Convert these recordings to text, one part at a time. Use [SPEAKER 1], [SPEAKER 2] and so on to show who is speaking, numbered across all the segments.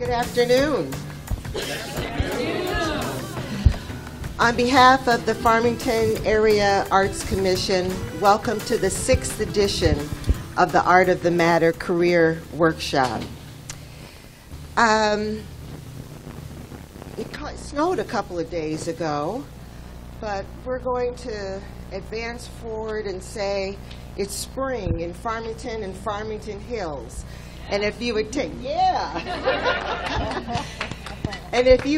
[SPEAKER 1] Good afternoon. On behalf of the Farmington Area Arts Commission, welcome to the 6th edition of the Art of the Matter Career Workshop. It snowed a couple of days ago, but we're going to advance forward and say it's spring in Farmington and Farmington Hills. And if you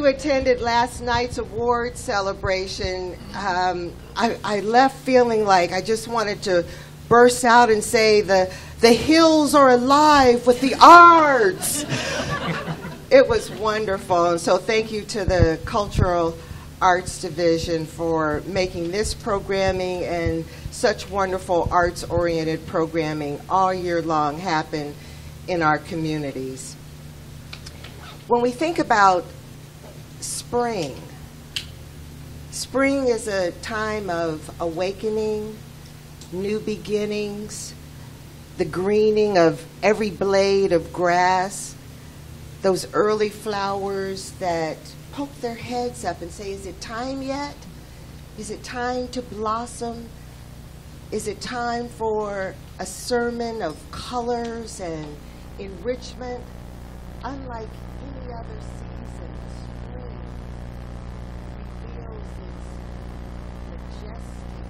[SPEAKER 1] attended last night's award celebration, I left feeling like I just wanted to burst out and say the hills are alive with the arts. It was wonderful, and so thank you to the Cultural Arts Division for making this programming and such wonderful arts-oriented programming all year long happen in our communities. When we think about spring, spring is a time of awakening, new beginnings, the greening of every blade of grass, those early flowers that poke their heads up and say, is it time yet? Is it time to blossom? Is it time for a sermon of colors and enrichment? Unlike any other season, spring reveals its majestic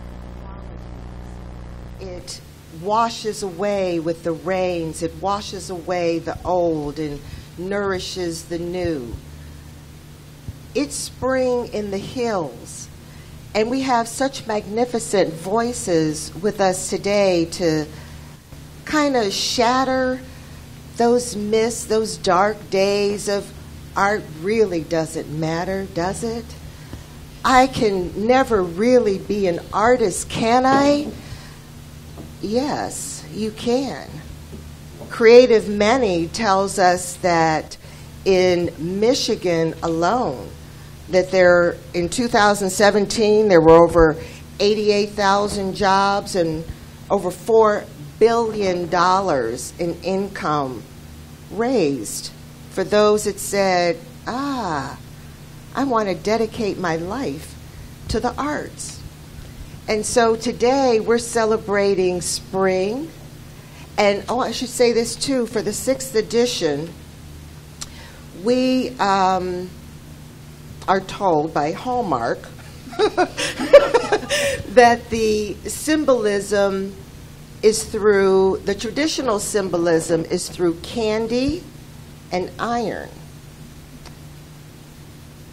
[SPEAKER 1] qualities. It washes away with the rains. It washes away the old and nourishes the new. It's spring in the hills, and we have such magnificent voices with us today to kind of shatter those myths, those dark days of art really doesn't matter, does it? I can never really be an artist, can I? Yes, you can. Creative Many tells us that in Michigan alone, that in 2017 there were over 88,000 jobs and over $4 billion in income raised for those that said, I want to dedicate my life to the arts. And so today we're celebrating spring. And I should say this too, for the 6th edition, we are told by Hallmark that the symbolism is through, the traditional symbolism is through candy and iron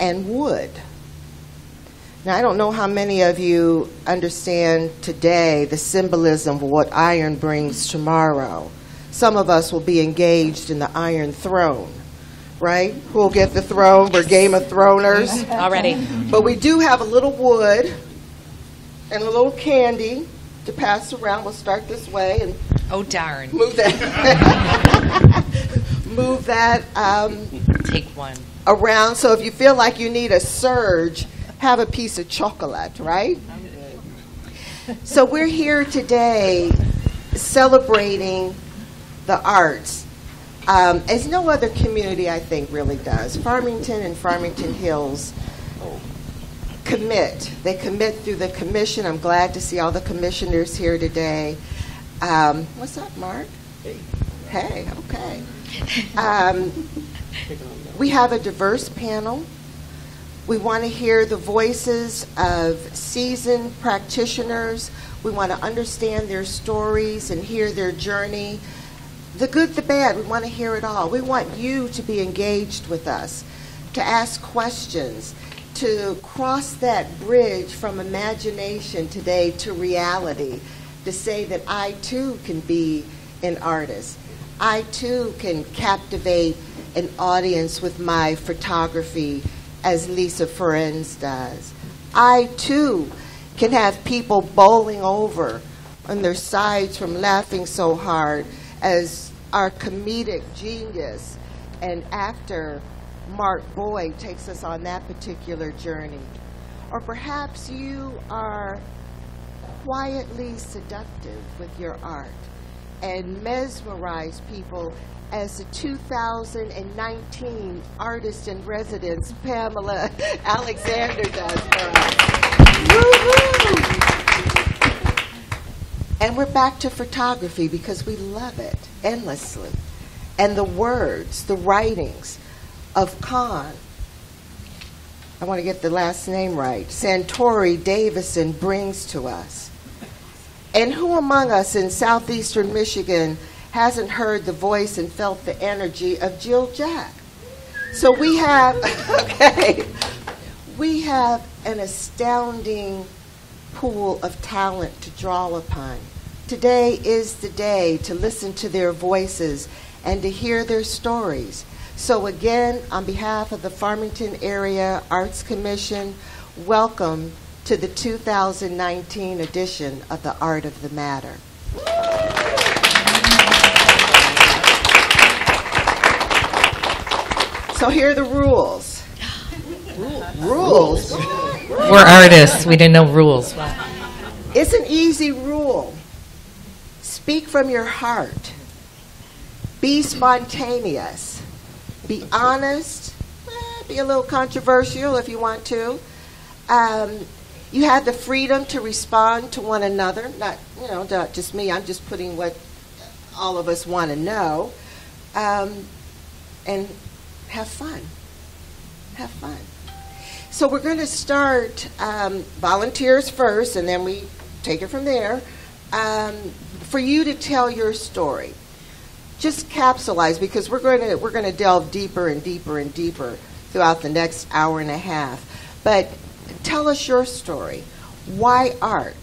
[SPEAKER 1] and wood. Now, I don't know how many of you understand today the symbolism of what iron brings tomorrow. Some of us will be engaged in the Iron Throne, right? Who'll get the throne? We're Game of Throners.
[SPEAKER 2] Already.
[SPEAKER 1] But we do have a little wood and a little candy to pass around. We'll start this way and
[SPEAKER 2] oh darn.
[SPEAKER 1] Move that. Move that.
[SPEAKER 2] Take one
[SPEAKER 1] around. So if you feel like you need a surge, have a piece of chocolate, right?
[SPEAKER 2] I'm good.
[SPEAKER 1] So we're here today celebrating the arts, as no other community, I think, really does. Farmington and Farmington Hills commit. They commit through the commission. I'm glad to see all the commissioners here today. What's up, Mark? Hey, okay. We have a diverse panel. We want to hear the voices of seasoned practitioners. We want to understand their stories and hear their journey. The good, the bad, we want to hear it all. We want you to be engaged with us, to ask questions, to cross that bridge from imagination today to reality, to say that I too can be an artist. I too can captivate an audience with my photography as Lisa Ference does. I too can have people bowling over on their sides from laughing so hard as our comedic genius and actor Mark Boyd takes us on that particular journey. Or perhaps you are quietly seductive with your art and mesmerize people as the 2019 Artist in Residence, Pamela Alexander, does for us. Woo-hoo! And we're back to photography because we love it endlessly. And the words, the writings of Khan, I want to get the last name right, Santori Davison brings to us. And who among us in southeastern Michigan hasn't heard the voice and felt the energy of Jill Jack? So we have, we have an astounding pool of talent to draw upon. Today is the day to listen to their voices and to hear their stories. So again, on behalf of the Farmington Area Arts Commission, welcome to the 2019 edition of The Art of the Matter. So here are the rules. Rules?
[SPEAKER 2] We're artists. We didn't know rules.
[SPEAKER 1] It's an easy rule. Speak from your heart. Be spontaneous. Be honest. Be a little controversial if you want to. You have the freedom to respond to one another. Not just me. I'm just putting what all of us want to know. And have fun. Have fun. So we're going to start volunteers first, and then we take it from there. For you to tell your story, just capsulize, because we're going to delve deeper and deeper and deeper throughout the next hour and a half. But tell us your story. Why art?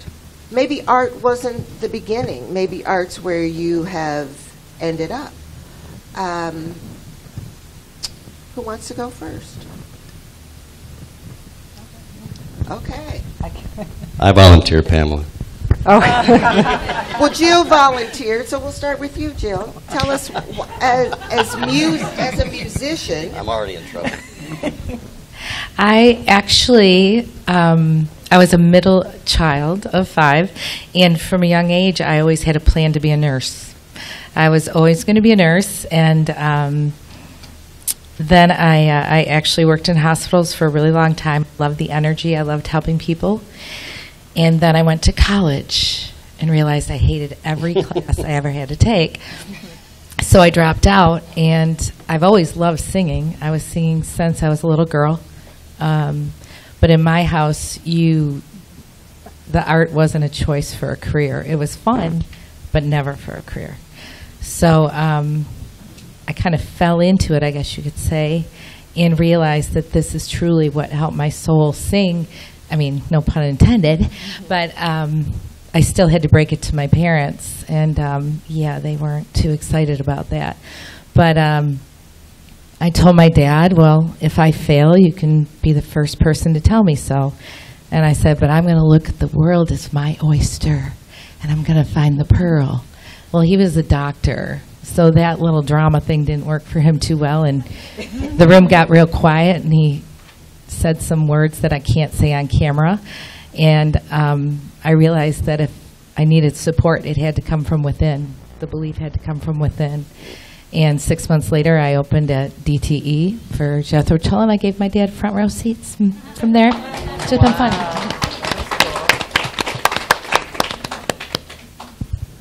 [SPEAKER 1] Maybe art wasn't the beginning. Maybe art's where you have ended up. Who wants to go first? Okay.
[SPEAKER 3] I volunteer, Pamela.
[SPEAKER 1] Well, Jill volunteered, so we'll start with you, Jill. Tell us, as a musician.
[SPEAKER 3] I'm already in trouble.
[SPEAKER 2] I actually, I was a middle child of 5, and from a young age, I always had a plan to be a nurse. I was always going to be a nurse, and then I actually worked in hospitals for a really long time. Loved the energy. I loved helping people. And then I went to college and realized I hated every class I ever had to take. So I dropped out, and I've always loved singing. I was singing since I was a little girl. But in my house, the art wasn't a choice for a career. It was fun, but never for a career. So I kind of fell into it, I guess you could say, and realized that this is truly what helped my soul sing. I mean, no pun intended, but I still had to break it to my parents, and they weren't too excited about that. But I told my dad, well, if I fail, you can be the first person to tell me so. And I said, but I'm going to look at the world as my oyster, and I'm going to find the pearl. Well, he was a doctor, so that little drama thing didn't work for him too well, and the room got real quiet, and he said some words that I can't say on camera, and I realized that if I needed support, it had to come from within. The belief had to come from within. And 6 months later, I opened at DTE for Jethro Tull, and I gave my dad front row seats from there. It's just been fun.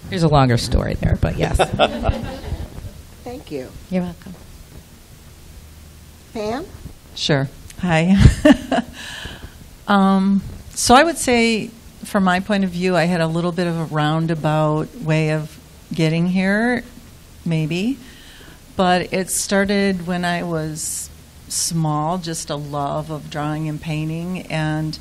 [SPEAKER 2] There's a longer story there, but yes.
[SPEAKER 1] Thank you.
[SPEAKER 2] You're welcome.
[SPEAKER 1] Pam?
[SPEAKER 4] Sure. Hi. So I would say, from my point of view, I had a little bit of a roundabout way of getting here, maybe. But it started when I was small, just a love of drawing and painting. And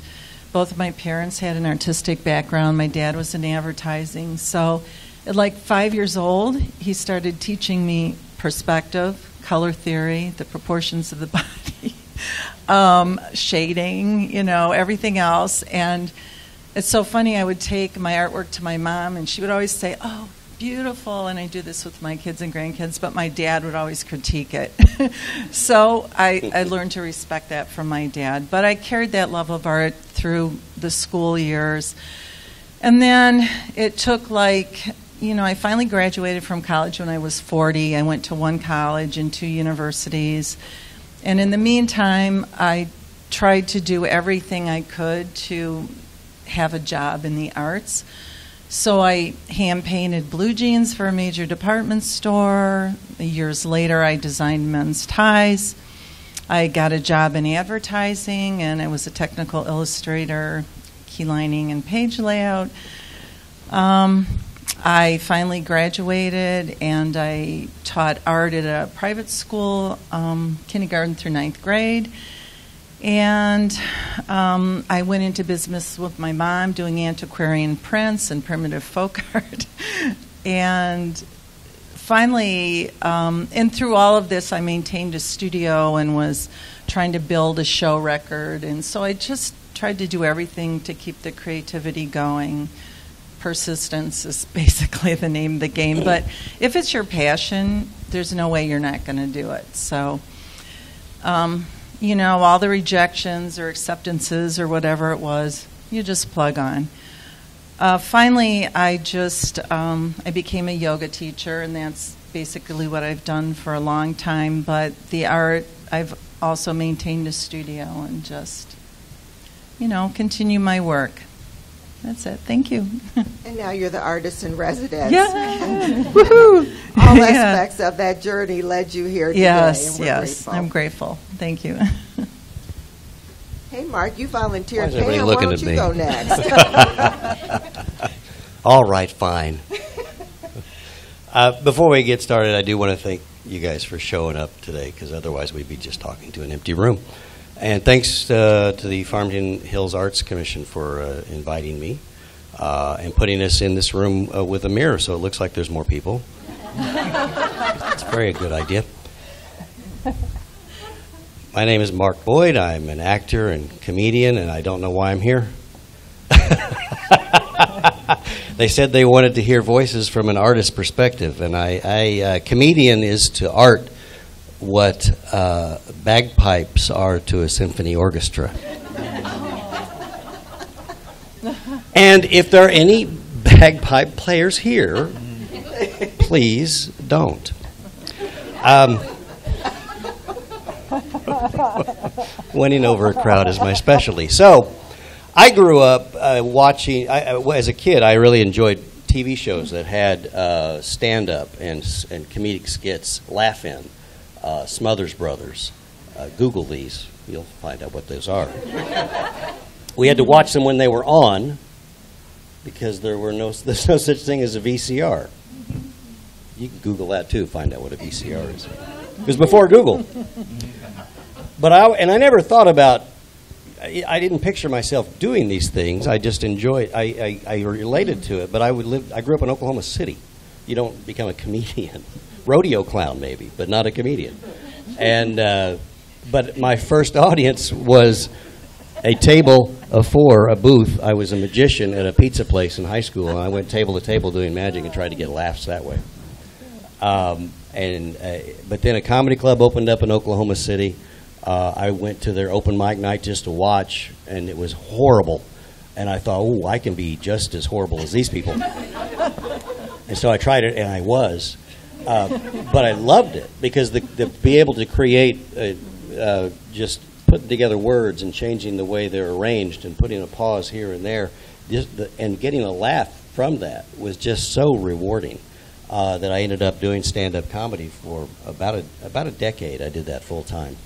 [SPEAKER 4] both of my parents had an artistic background. My dad was in advertising. So at like 5 years old, he started teaching me perspective, color theory, the proportions of the body. Shading, everything else. And it's so funny, I would take my artwork to my mom, and she would always say, oh, beautiful. And I do this with my kids and grandkids, but my dad would always critique it. So I learned to respect that from my dad. But I carried that love of art through the school years. And then it took like I finally graduated from college when I was 40. I went to one college and 2 universities. And in the meantime, I tried to do everything I could to have a job in the arts. So I hand-painted blue jeans for a major department store. Years later, I designed men's ties. I got a job in advertising, and I was a technical illustrator, key lining and page layout. I finally graduated, and I taught art at a private school, kindergarten through 9th grade. And I went into business with my mom doing antiquarian prints and primitive folk art. And finally, and through all of this, I maintained a studio and was trying to build a show record. And so I just tried to do everything to keep the creativity going. Persistence is basically the name of the game. But if it's your passion, there's no way you're not going to do it. So, all the rejections or acceptances or whatever it was, you just plug on. Finally, I became a yoga teacher, and that's basically what I've done for a long time. But the art, I've also maintained a studio and just, continue my work. That's it. Thank you.
[SPEAKER 1] And now you're the artist in residence.
[SPEAKER 4] Yeah.
[SPEAKER 1] Woohoo! All aspects of that journey led you here today.
[SPEAKER 4] Yes,
[SPEAKER 1] and we're
[SPEAKER 4] yes.
[SPEAKER 1] grateful.
[SPEAKER 4] I'm grateful. Thank you.
[SPEAKER 1] Hey, Mark, you volunteered.
[SPEAKER 3] Why is everybody
[SPEAKER 1] Pam,
[SPEAKER 3] looking
[SPEAKER 1] why
[SPEAKER 3] at
[SPEAKER 1] don't you
[SPEAKER 3] me?
[SPEAKER 1] go next?
[SPEAKER 3] All right, fine. Before we get started, I do want to thank you guys for showing up today, because otherwise we'd be just talking to an empty room. And thanks to the Farmington Hills Arts Commission for inviting me and putting us in this room with a mirror so it looks like there's more people. It's a very good idea. My name is Mark Boyd. I'm an actor and comedian, and I don't know why I'm here. They said they wanted to hear voices from an artist's perspective, and comedian is to art what bagpipes are to a symphony orchestra. And if there are any bagpipe players here, please don't. Winning over a crowd is my specialty. So I grew up watching, as a kid, I really enjoyed TV shows that had stand-up and comedic skits, Laugh-In. Smothers Brothers. Google these. You'll find out what those are. We had to watch them when they were on because there's no such thing as a VCR. You can Google that too, find out what a VCR is. It was before Google. But I never thought about, I didn't picture myself doing these things. I just enjoyed, I related to it. But I grew up in Oklahoma City. You don't become a comedian. Rodeo clown, maybe, but not a comedian. And but my first audience was a table of 4, a booth. I was a magician at a pizza place in high school, and I went table to table doing magic and tried to get laughs that way. But then a comedy club opened up in Oklahoma City. I went to their open mic night just to watch, and it was horrible. And I thought, oh, I can be just as horrible as these people. And so I tried it, and I was. But I loved it because the be able to create just putting together words and changing the way they're arranged and putting a pause here and there and getting a laugh from that was just so rewarding that I ended up doing stand-up comedy for about a decade. I did that full time.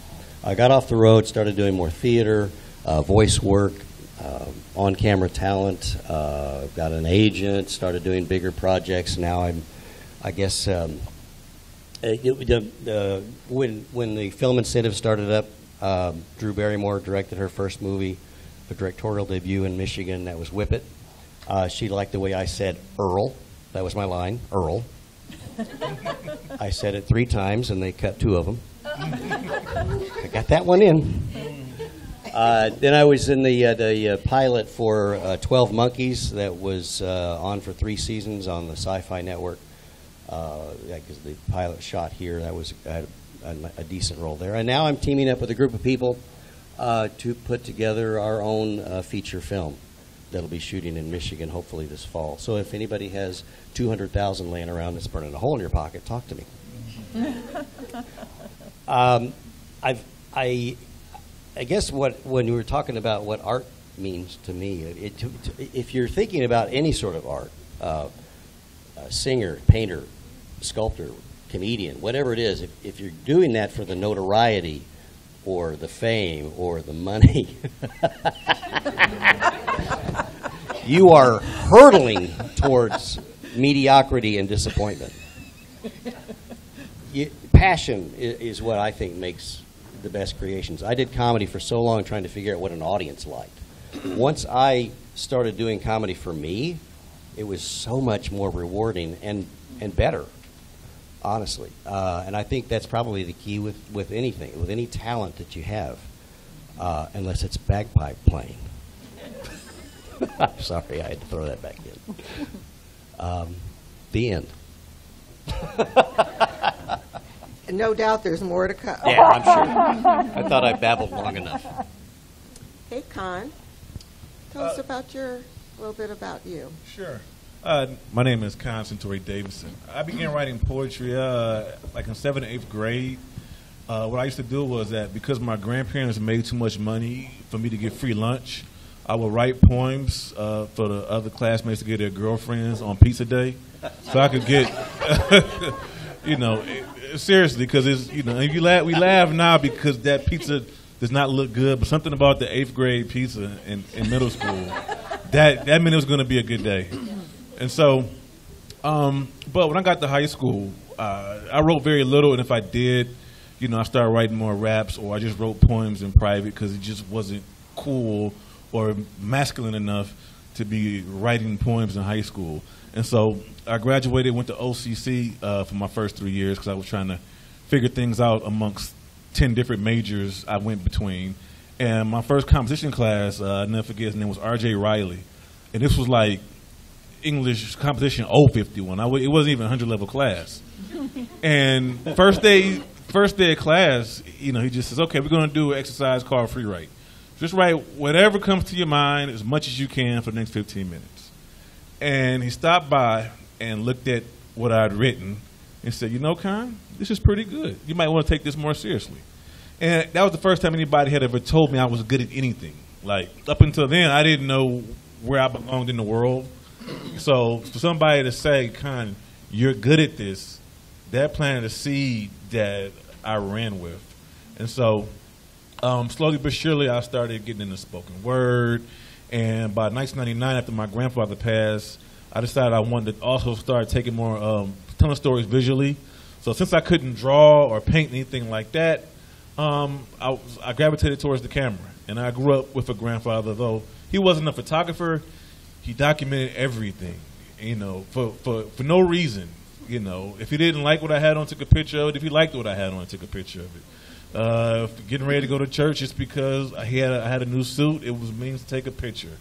[SPEAKER 3] I got off the road, started doing more theater, voice work, on-camera talent, got an agent, started doing bigger projects. Now I guess when the film incentive started up, Drew Barrymore directed her first movie, a directorial debut in Michigan. That was Whip It. She liked the way I said Earl. That was my line, Earl. I said it 3 times, and they cut 2 of them. I got that one in. Then I was in the pilot for 12 Monkeys that was on for 3 seasons on the Sci-Fi Network. Because the pilot shot here, I had a decent role there. And now I'm teaming up with a group of people to put together our own feature film. that'll be shooting in Michigan hopefully this fall. So if anybody has $200,000 laying around that's burning a hole in your pocket, talk to me. I guess when you were talking about what art means to me, if you're thinking about any sort of art, singer, painter, sculptor, comedian, whatever it is, if you're doing that for the notoriety or the fame or the money, you are hurtling towards mediocrity and disappointment. Passion is what I think makes the best creations. I did comedy for so long trying to figure out what an audience liked. Once I started doing comedy for me, it was so much more rewarding and better, honestly. And I think that's probably the key with anything, with any talent that you have, unless it's bagpipe playing. I'm sorry, I had to throw that back in. The end.
[SPEAKER 1] No doubt there's more to come.
[SPEAKER 3] Yeah, I'm sure. I thought I babbled long enough.
[SPEAKER 1] Hey, Con, tell us about a little bit about you.
[SPEAKER 5] Sure. My name is Constantine Davison. I began writing poetry like in 7th and 8th grade. What I used to do was that because my grandparents made too much money for me to get free lunch, I would write poems for the other classmates to get their girlfriends on pizza day, so I could get, seriously, because it's we laugh now because that pizza does not look good, but something about the 8th grade pizza in middle school that meant it was going to be a good day. And so, but when I got to high school, I wrote very little, and if I did, I started writing more raps, or I just wrote poems in private because it just wasn't cool or masculine enough to be writing poems in high school. And so I graduated, went to OCC for my first 3 years because I was trying to figure things out amongst 10 different majors I went between. And my first composition class, I'll never forget, his name was R.J. Riley. And this was like English composition 051. It wasn't even a 100-level class. And first day of class, he just says, okay, we're going to do an exercise called free write. Just write whatever comes to your mind as much as you can for the next 15 minutes. And he stopped by and looked at what I'd written and said, Con, this is pretty good. You might want to take this more seriously. And that was the first time anybody had ever told me I was good at anything. Like, up until then, I didn't know where I belonged in the world. So for somebody to say, Con, you're good at this, that planted a seed that I ran with. And so slowly but surely, I started getting into spoken word. And by 1999, after my grandfather passed, I decided I wanted to also start taking more, telling stories visually. So since I couldn't draw or paint anything like that, I gravitated towards the camera. And I grew up with a grandfather, though he wasn't a photographer. He documented everything, for no reason. If he didn't like what I had on, took a picture of it. If he liked what I had on, took a picture of it. Getting ready to go to church just because I had a new suit, it was means to take a picture.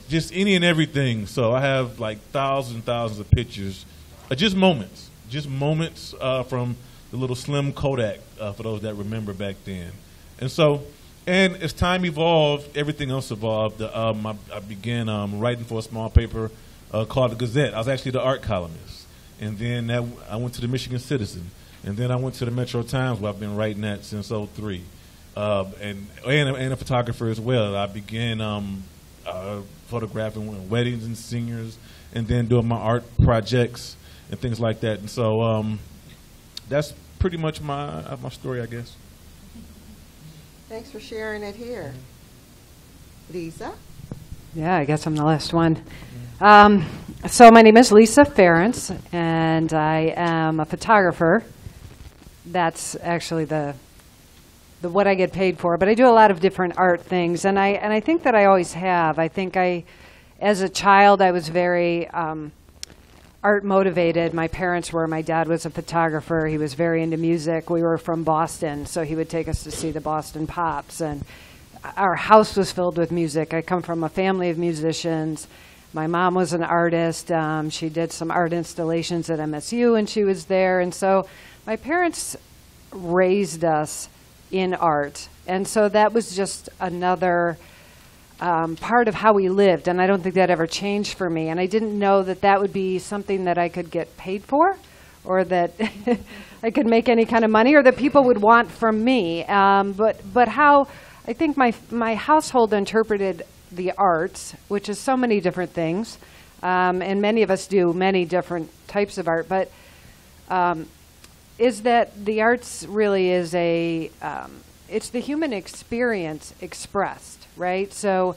[SPEAKER 5] Just any and everything. So I have like thousands and thousands of pictures, just moments from the little slim Kodak for those that remember back then. And so, and as time evolved, everything else evolved. I began writing for a small paper called the Gazette. I was actually the art columnist, and then I went to the Michigan Citizen. And then I went to the Metro Times, where I've been writing that since '03, and a photographer as well. I began photographing weddings and singers, and then doing my art projects and things like that. And so that's pretty much my story, I guess.
[SPEAKER 1] Thanks for sharing it here. Lisa?
[SPEAKER 6] Yeah, I guess I'm the last one. So my name is Lisa Ference, and I am a photographer. That's actually the what I get paid for. But I do a lot of different art things, and I think that I always have. I think as a child, I was very art motivated. My parents were. My dad was a photographer. He was very into music. We were from Boston, so he would take us to see the Boston Pops, and our house was filled with music. I come from a family of musicians. My mom was an artist. She did some art installations at MSU, and she was there. And so my parents raised us in art. And so that was just another part of how we lived, and I don't think that ever changed for me. And I didn't know that that would be something that I could get paid for, or that I could make any kind of money, or that people would want from me. But how I think my household interpreted the arts, which is so many different things, and many of us do many different types of art, but is that the arts really is it's the human experience expressed, right? So,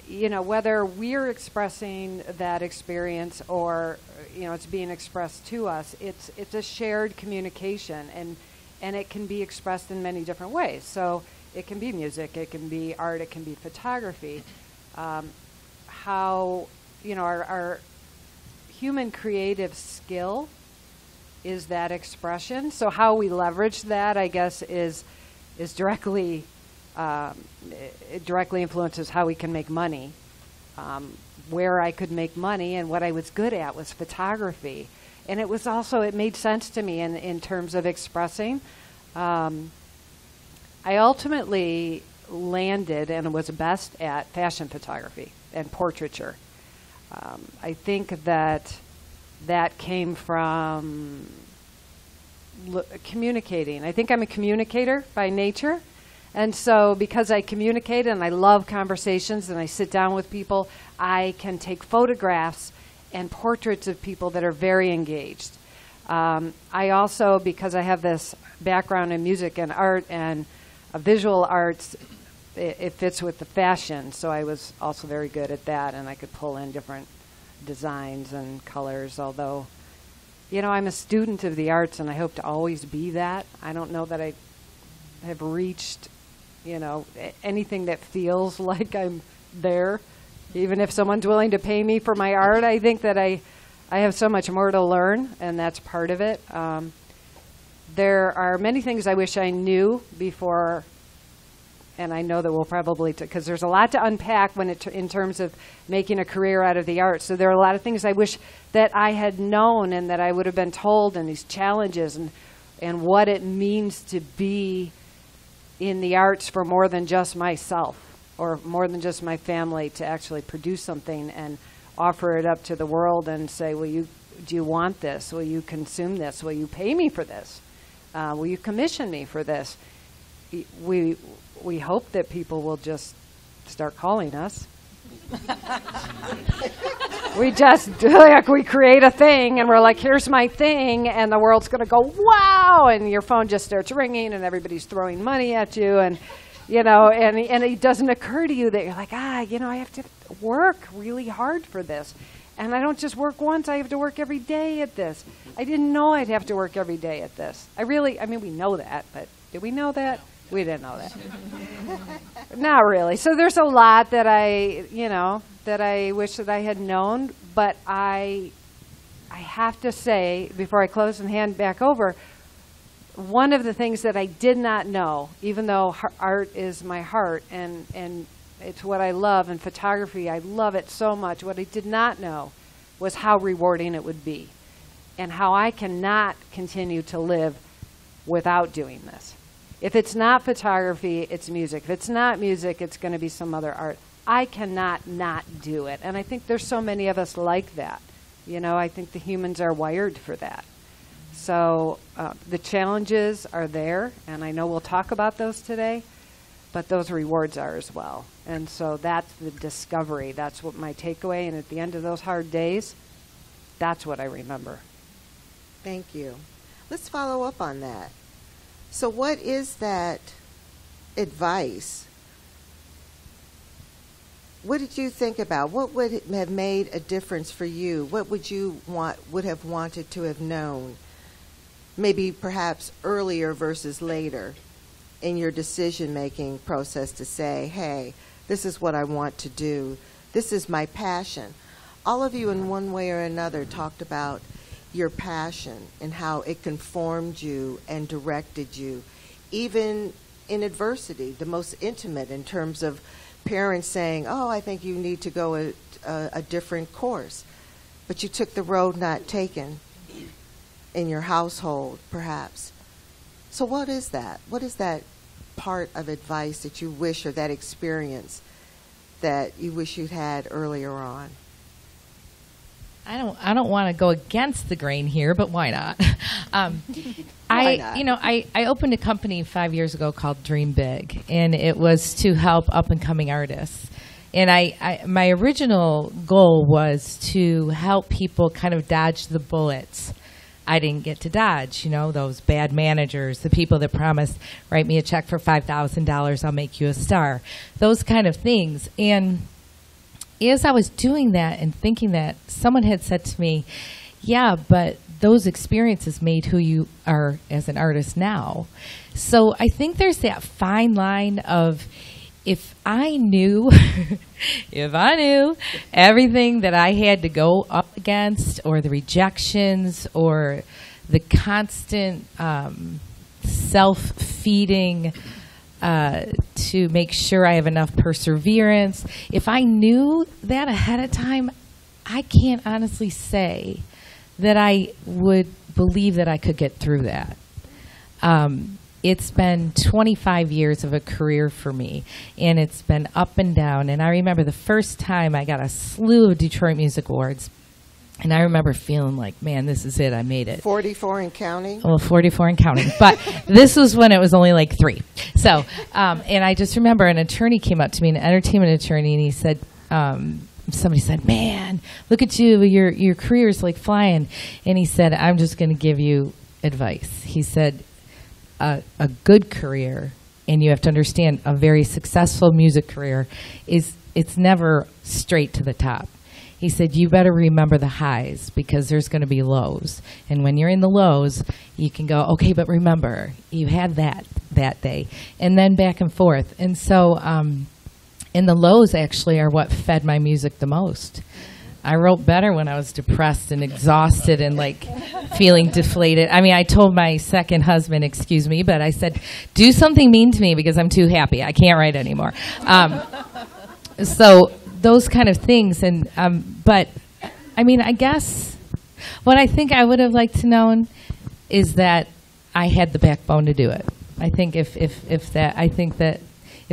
[SPEAKER 6] whether we're expressing that experience or, it's being expressed to us, it's a shared communication, and it can be expressed in many different ways. So it can be music, it can be art, it can be photography. How, our human creative skill is that expression. So how we leverage that, I guess, is directly it directly influences how we can make money. Where I could make money and what I was good at was photography, and it made sense to me in terms of expressing. I ultimately landed and was best at fashion photography and portraiture. I think that came from communicating. I think I'm a communicator by nature. And so because I communicate and I love conversations and I sit down with people, I can take photographs and portraits of people that are very engaged. I also, because I have this background in music and art and visual arts, it fits with the fashion. So I was also very good at that, and I could pull in different designs and colors, although, I'm a student of the arts and I hope to always be that. I don't know that I have reached, anything that feels like I'm there. Even if someone's willing to pay me for my art, I think that I have so much more to learn, and that's part of it. There are many things I wish I knew before, and I know that we'll probably, because there's a lot to unpack in terms of making a career out of the arts. So there are a lot of things I wish that I had known and that I would have been told, and these challenges and what it means to be in the arts for more than just myself or more than just my family, to actually produce something and offer it up to the world and say, do you want this? Will you consume this? Will you pay me for this? Will you commission me for this? We hope that people will just start calling us. We create a thing and we're like, here's my thing, and the world's going to go, wow, and your phone just starts ringing and everybody's throwing money at you, and and it doesn't occur to you that you're like, I have to work really hard for this. And I don't just work once, I have to work every day at this. I didn't know I'd have to work every day at this. We know that, but did we know that? We didn't know that. Not really. So there's a lot that I wish that I had known, but I have to say, before I close and hand back over, one of the things that I did not know, even though art is my heart and it's what I love, and photography, I love it so much, what I did not know was how rewarding it would be and how I cannot continue to live without doing this. If it's not photography, it's music. If it's not music, it's going to be some other art. I cannot not do it. And I think there's so many of us like that. I think the humans are wired for that. So the challenges are there, and I know we'll talk about those today, but those rewards are as well. And so that's the discovery. That's what my takeaway. And at the end of those hard days, that's what I remember.
[SPEAKER 1] Thank you. Let's follow up on that. So what is that advice? What did you think about? What would have made a difference for you? What would have wanted to have known? Maybe perhaps earlier versus later in your decision-making process to say, hey, this is what I want to do. This is my passion. All of you in one way or another talked about your passion and how it conformed you and directed you, even in adversity, the most intimate, in terms of parents saying, I think you need to go a different course. But you took the road not taken in your household, perhaps. So what is that? What is that part of advice that you wish, or that experience that you wish you'd had earlier on?
[SPEAKER 2] I don't want to go against the grain here, but why not?
[SPEAKER 1] Why not?
[SPEAKER 2] I opened a company 5 years ago called Dream Big, and it was to help up and coming artists. And my original goal was to help people kind of dodge the bullets I didn't get to dodge, those bad managers, the people that promised, write me a check for $5,000, I'll make you a star, those kind of things. And as I was doing that and thinking that, someone had said to me, yeah, but those experiences made who you are as an artist now. So I think there's that fine line of, if I knew everything that I had to go up against, or the rejections, or the constant self-feeding to make sure I have enough perseverance, if I knew that ahead of time, I can't honestly say that I would believe that I could get through that. It's been 25 years of a career for me, and it's been up and down. And I remember the first time I got a slew of Detroit Music Awards, and I remember feeling like, man, this is it, I made it.
[SPEAKER 1] 44 and counting?
[SPEAKER 2] Well, 44 and counting. But this was when it was only like 3. So, and I just remember an attorney came up to me, an entertainment attorney, and he said, somebody said, man, look at you, your career's like flying. And he said, I'm just going to give you advice. He said, a good career, and you have to understand, a very successful music career, it's never straight to the top. He said, you better remember the highs, because there's going to be lows. And when you're in the lows, you can go, okay, but remember, you had that day. And then back and forth. And so, and the lows actually are what fed my music the most. I wrote better when I was depressed and exhausted and like feeling deflated. I mean, I told my second husband, excuse me, but I said, do something mean to me because I'm too happy. I can't write anymore. So those kind of things. And but I mean, I guess what I think I would have liked to know is that I had the backbone to do it. I think if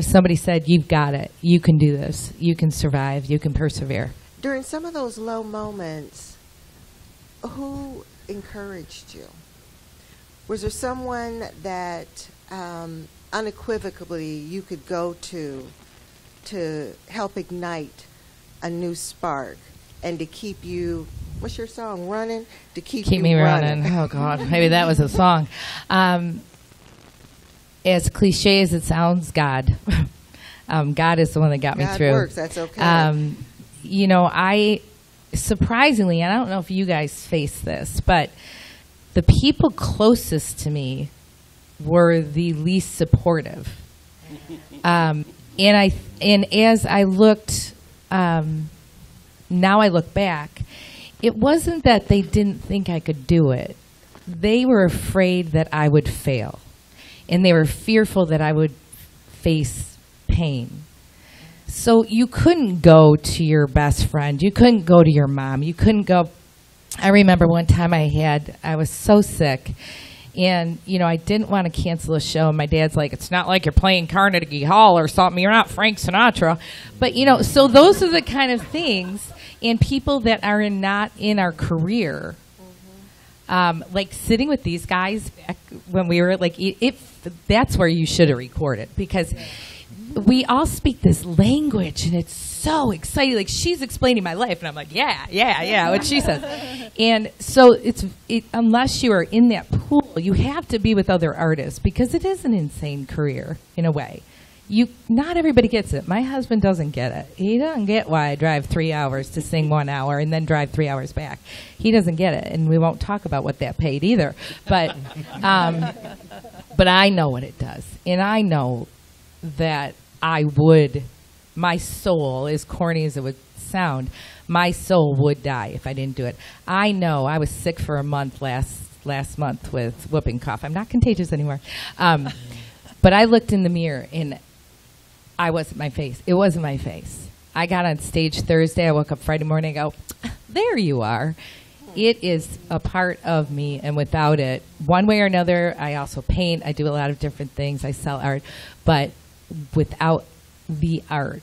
[SPEAKER 2] somebody said, you've got it, you can do this, you can survive, you can persevere.
[SPEAKER 1] During some of those low moments, who encouraged you? Was there someone that unequivocally you could go to help ignite a new spark and to keep you, what's your song, running? To keep you
[SPEAKER 2] me running. Oh, God, maybe that was a song. As cliche as it sounds, God. God is the one that got me through.
[SPEAKER 1] God works, that's okay.
[SPEAKER 2] I surprisingly, and I don't know if you guys face this, but the people closest to me were the least supportive. And as I looked, now I look back, it wasn't that they didn't think I could do it. They were afraid that I would fail, and they were fearful that I would face pain. So you couldn't go to your best friend. You couldn't go to your mom. You couldn't go. I remember one time I was so sick, and, I didn't want to cancel a show. And my dad's like, it's not like you're playing Carnegie Hall or something. You're not Frank Sinatra. But, so those are the kind of things, and people that are not in our career, like sitting with these guys back when we were like, that's where you should have recorded, because we all speak this language, and it's so exciting. Like, she's explaining my life, and I'm like, yeah, what she says. And so unless you are in that pool, you have to be with other artists, because it is an insane career in a way. Not everybody gets it. My husband doesn't get it. He doesn't get why I drive 3 hours to sing 1 hour and then drive 3 hours back. He doesn't get it, and we won't talk about what that paid either. But I know what it does, and I know that my soul, as corny as it would sound, my soul would die if I didn't do it. I know I was sick for a month last month with whooping cough. I'm not contagious anymore. But I looked in the mirror, and it wasn't my face. I got on stage Thursday. I woke up Friday morning. I go, there you are. It is a part of me, and without it, one way or another, I also paint. I do a lot of different things. I sell art. But without the art,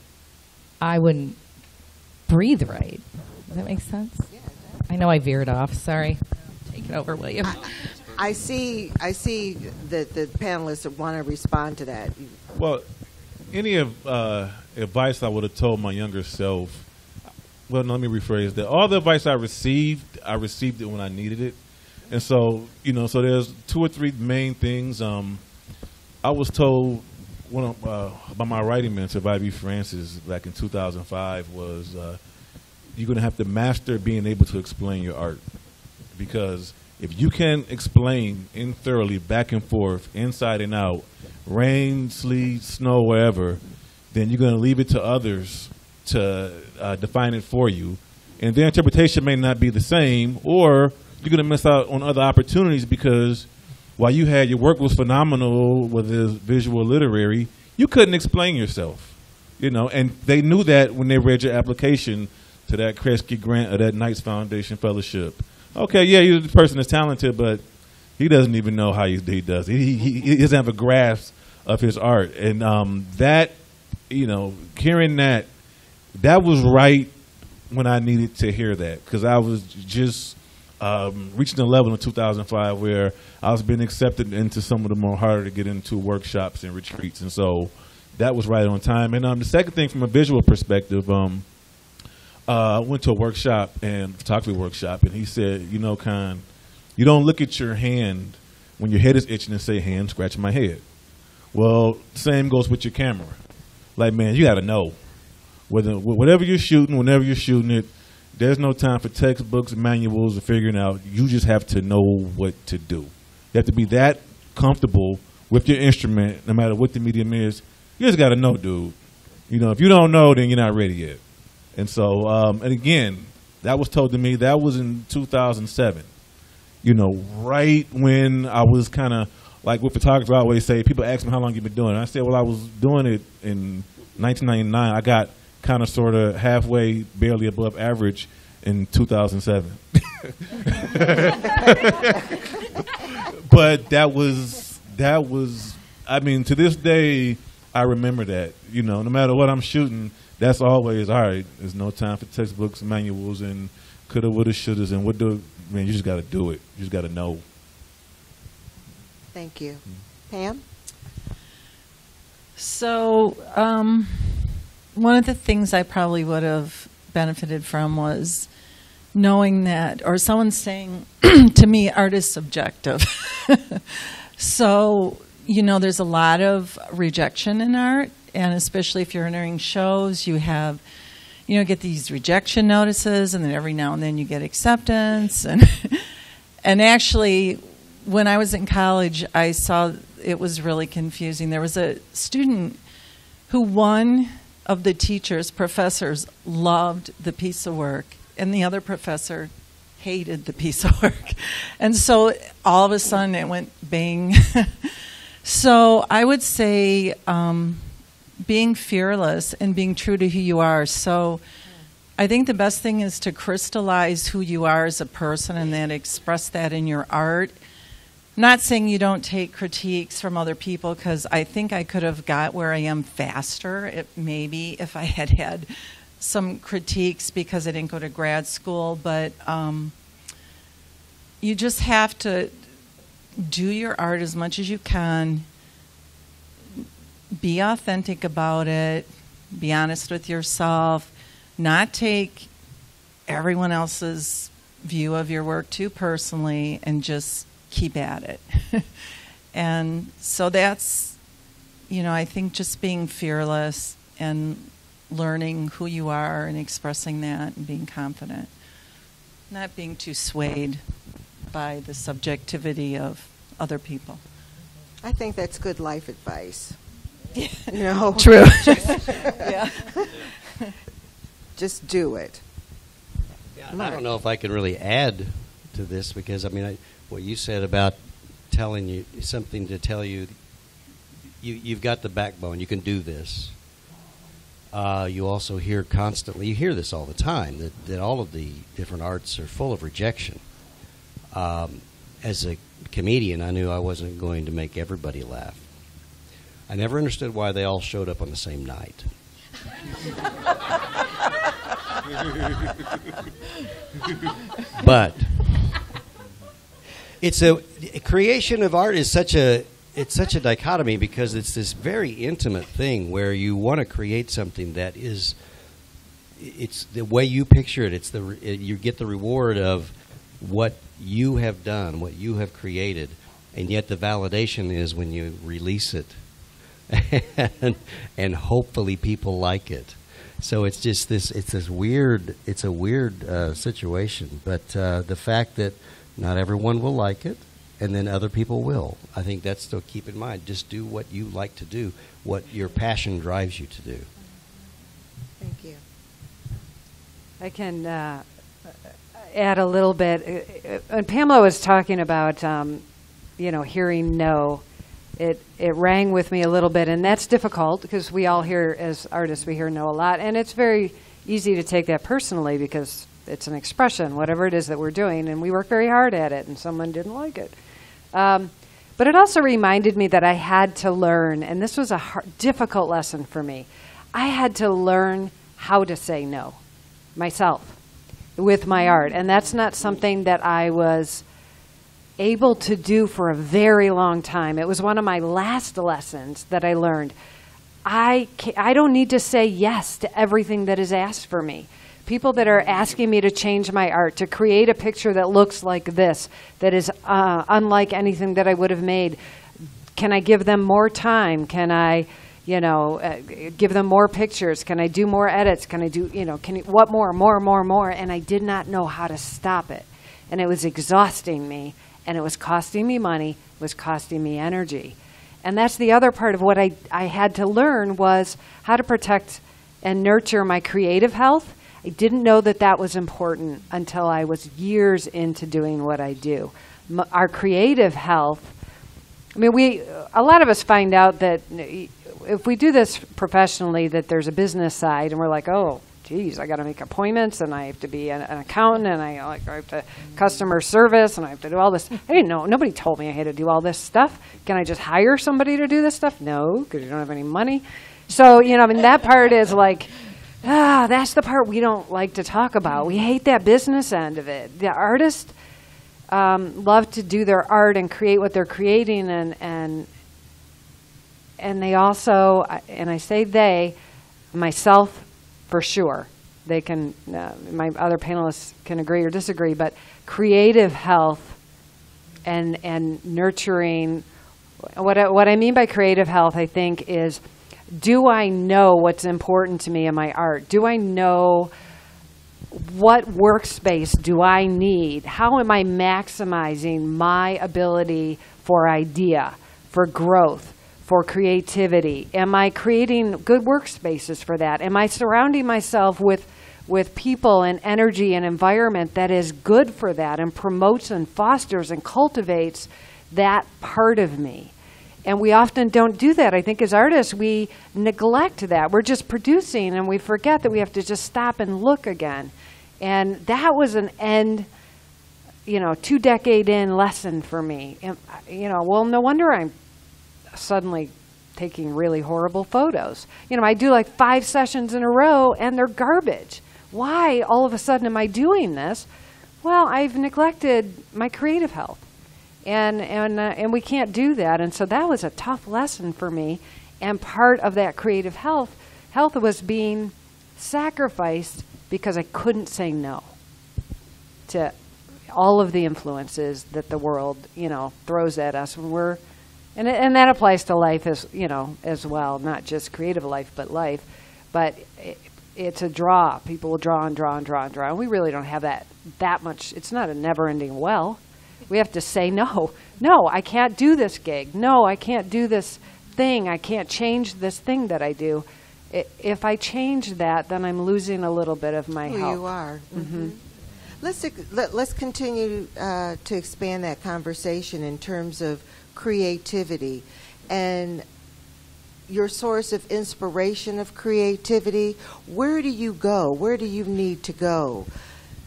[SPEAKER 2] I wouldn't breathe right. Does that make sense? I know I veered off. Sorry. Take it over, William.
[SPEAKER 1] I see that the panelists want to respond to that.
[SPEAKER 5] Well, any advice I would have told my younger self, well, no, let me rephrase that. All the advice I received it when I needed it. And so, so there's 2 or 3 main things. I was told by my writing mentor, Ference, back in 2005, was you're going to have to master being able to explain your art. Because if you can explain thoroughly, back and forth, inside and out, rain, sleet, snow, wherever, then you're going to leave it to others to define it for you. And their interpretation may not be the same, or you're going to miss out on other opportunities because while your work was phenomenal, whether it's visual or literary, you couldn't explain yourself. And they knew that when they read your application to that Kresge grant or that Knights Foundation fellowship. Okay, yeah, you're the person that's talented, but he doesn't even know how he does it. He doesn't have a grasp of his art. And that, hearing that was right when I needed to hear that, because I was just reaching a level in 2005 where I was being accepted into some of the more harder to get into workshops and retreats. And so that was right on time. And the second thing, from a visual perspective, I went to a workshop, photography workshop, and he said, Con, you don't look at your hand when your head is itching and say, hand scratching my head. Well, same goes with your camera. Like, man, you got to know. Whatever you're shooting, whenever you're shooting it, there's no time for textbooks, manuals, or figuring out. You just have to know what to do. You have to be that comfortable with your instrument, no matter what the medium is. You just got to know, dude. If you don't know, then you're not ready yet. And so, and again, that was told to me, that was in 2007. Right when I was kind of, like with photography, I always say, people ask me how long you've been doing it. I said, well, I was doing it in 1999. I got kind of sort of halfway, barely above average in 2007. But that was, I mean, to this day, I remember that. No matter what I'm shooting, that's always, all right, there's no time for textbooks, manuals, and coulda, woulda, shouldas, and man, you just got to do it. You just got to know.
[SPEAKER 1] Thank you. Pam?
[SPEAKER 4] So one of the things I probably would have benefited from was knowing that, or someone saying to me, art is subjective. So, there's a lot of rejection in art, and especially if you're entering shows, you have, get these rejection notices, and then every now and then you get acceptance. And actually, when I was in college, I saw it was really confusing. There was a student who one of the professors loved the piece of work, and the other professor hated the piece of work. And so all of a sudden it went bang. So I would say being fearless and being true to who you are. So I think the best thing is to crystallize who you are as a person and then express that in your art. Not saying you don't take critiques from other people, because I think I could have got where I am faster, maybe, if I had had some critiques because I didn't go to grad school. But you just have to do your art as much as you can. Be authentic about it. Be honest with yourself. Not take everyone else's view of your work too personally, and just keep at it. And so that's, I think just being fearless and learning who you are and expressing that and being confident. Not being too swayed by the subjectivity of other people.
[SPEAKER 1] I think that's good life advice.
[SPEAKER 4] True.
[SPEAKER 1] Yeah. Just do it.
[SPEAKER 3] Yeah, I don't know if I can really add to this, because, what you said about telling you something to tell you, you've got the backbone, you can do this. You also hear constantly, you hear this all the time, that all of the different arts are full of rejection. As a comedian, I knew I wasn't going to make everybody laugh. I never understood why they all showed up on the same night. But it's a creation of art is such a dichotomy, because it's this very intimate thing where you want to create something that is, it's the way you picture it. It's you get the reward of what you have done, what you have created, and yet the validation is when you release it, and hopefully people like it. So it's just this. It's a weird situation. But the fact that not everyone will like it, and then other people will. I think that's still keep in mind. Just do what you like to do, what your passion drives you to do.
[SPEAKER 1] Thank you.
[SPEAKER 6] I can add a little bit. When Pamela was talking about, hearing no, it rang with me a little bit, and that's difficult because we all hear, as artists, we hear no a lot, and it's very easy to take that personally because it's an expression, whatever it is that we're doing, and we work very hard at it, and someone didn't like it. But it also reminded me that I had to learn, and this was a difficult lesson for me. I had to learn how to say no myself with my art, and that's not something that I was able to do for a very long time. It was one of my last lessons that I learned. I don't need to say yes to everything that is asked for me. People that are asking me to change my art, to create a picture that looks like this, that is unlike anything that I would have made, can I give them more time? Can I, give them more pictures? Can I do more edits? Can I do, what more? And I did not know how to stop it. And it was exhausting me, and it was costing me money, it was costing me energy. And that's the other part of what I had to learn, was how to protect and nurture my creative health. I didn't know that that was important until I was years into doing what I do. Our creative health, a lot of us find out that if we do this professionally, that there's a business side, and we're like, oh, geez, I got to make appointments, and I have to be an accountant, and I have to customer service, and I have to do all this. I didn't know. Nobody told me I had to do all this stuff. Can I just hire somebody to do this stuff? No, because you don't have any money. So, that part is like, that's the part we don't like to talk about. We hate that business end of it. The artists love to do their art and create what they're creating, and they also, and I say they, myself for sure. They can, my other panelists can agree or disagree, but creative health and nurturing, what I mean by creative health, I think, is, do I know what's important to me in my art? Do I know what workspace do I need? How am I maximizing my ability for idea, for growth, for creativity? Am I creating good workspaces for that? Am I surrounding myself with people and energy and environment that is good for that and promotes and fosters and cultivates that part of me? And we often don't do that. I think as artists, we neglect that. We're just producing, and we forget that we have to just stop and look again. And that was an 2-decade-in lesson for me. And, no wonder I'm suddenly taking really horrible photos. I do like 5 sessions in a row, and they're garbage. Why all of a sudden am I doing this? Well, I've neglected my creative health. And we can't do that. And so that was a tough lesson for me. And part of that creative health was being sacrificed because I couldn't say no to all of the influences that the world, throws at us when we're, and that applies to life as well, not just creative life, but life. But it's a draw. People will draw and draw and draw and draw. And we really don't have that much. It's not a never-ending well. We have to say, no, I can't do this gig. No, I can't do this thing. I can't change this thing that I do. If I change that, then I'm losing a little bit of my health.
[SPEAKER 1] You are. Mm-hmm. Let's continue to expand that conversation in terms of creativity and your source of inspiration of creativity. Where do you go? Where do you need to go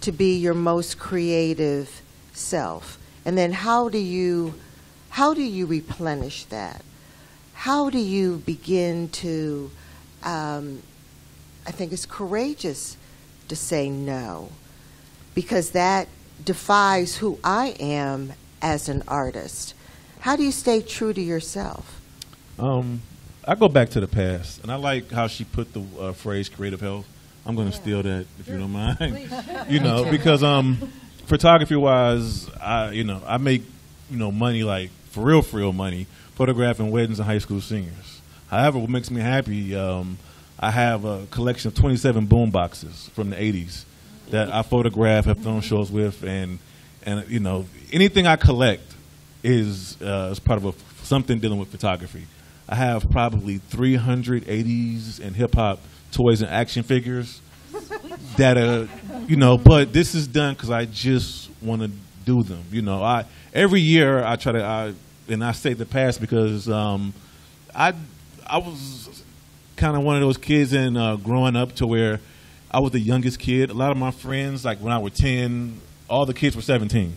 [SPEAKER 1] to be your most creative self? And then how do you replenish that? How do you begin to I think it's courageous to say no, because that defies who I am as an artist. How do you stay true to yourself?
[SPEAKER 5] I go back to the past, and I like how she put the phrase creative health. I'm going to steal that if you don't mind. Because photography-wise, I make money, like for real money, photographing weddings and high school seniors. However, what makes me happy, I have a collection of 27 boom boxes from the 80s that I photograph, have film shows with, and anything I collect is part of something dealing with photography. I have probably 300 80s and hip hop toys and action figures that are, but this is done because I just want to do them. Every year I try to, and I say the past because I was kind of one of those kids in growing up to where I was the youngest kid. A lot of my friends, like when I was 10, all the kids were 17.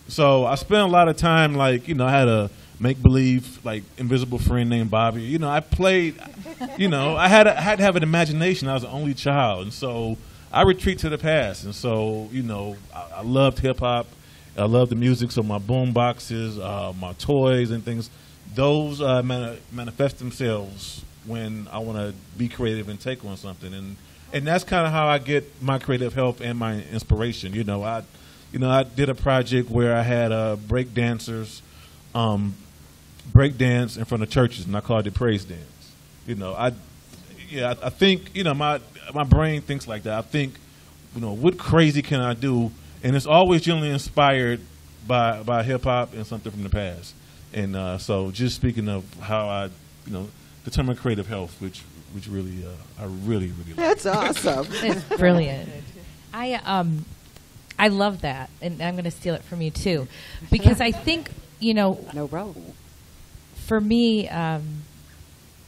[SPEAKER 5] So I spent a lot of time, I had a make-believe, invisible friend named Bobby. I played, I had to have an imagination. I was the only child. And so I retreat to the past. And so, I loved hip-hop. I loved the music. So my boom boxes, my toys and things, those manifest themselves when I want to be creative and take on something. And that's kind of how I get my creative help and my inspiration. I did a project where I had break dancers break dance in front of churches, and I called it praise dance. I think my brain thinks like that. I think what crazy can I do, and it's always generally inspired by hip hop and something from the past. And so just speaking of how I determine creative health, which really I really like.
[SPEAKER 1] That's awesome.
[SPEAKER 2] It's brilliant. I love that, and I'm going to steal it from you too, because I think
[SPEAKER 6] No road.
[SPEAKER 2] for me, I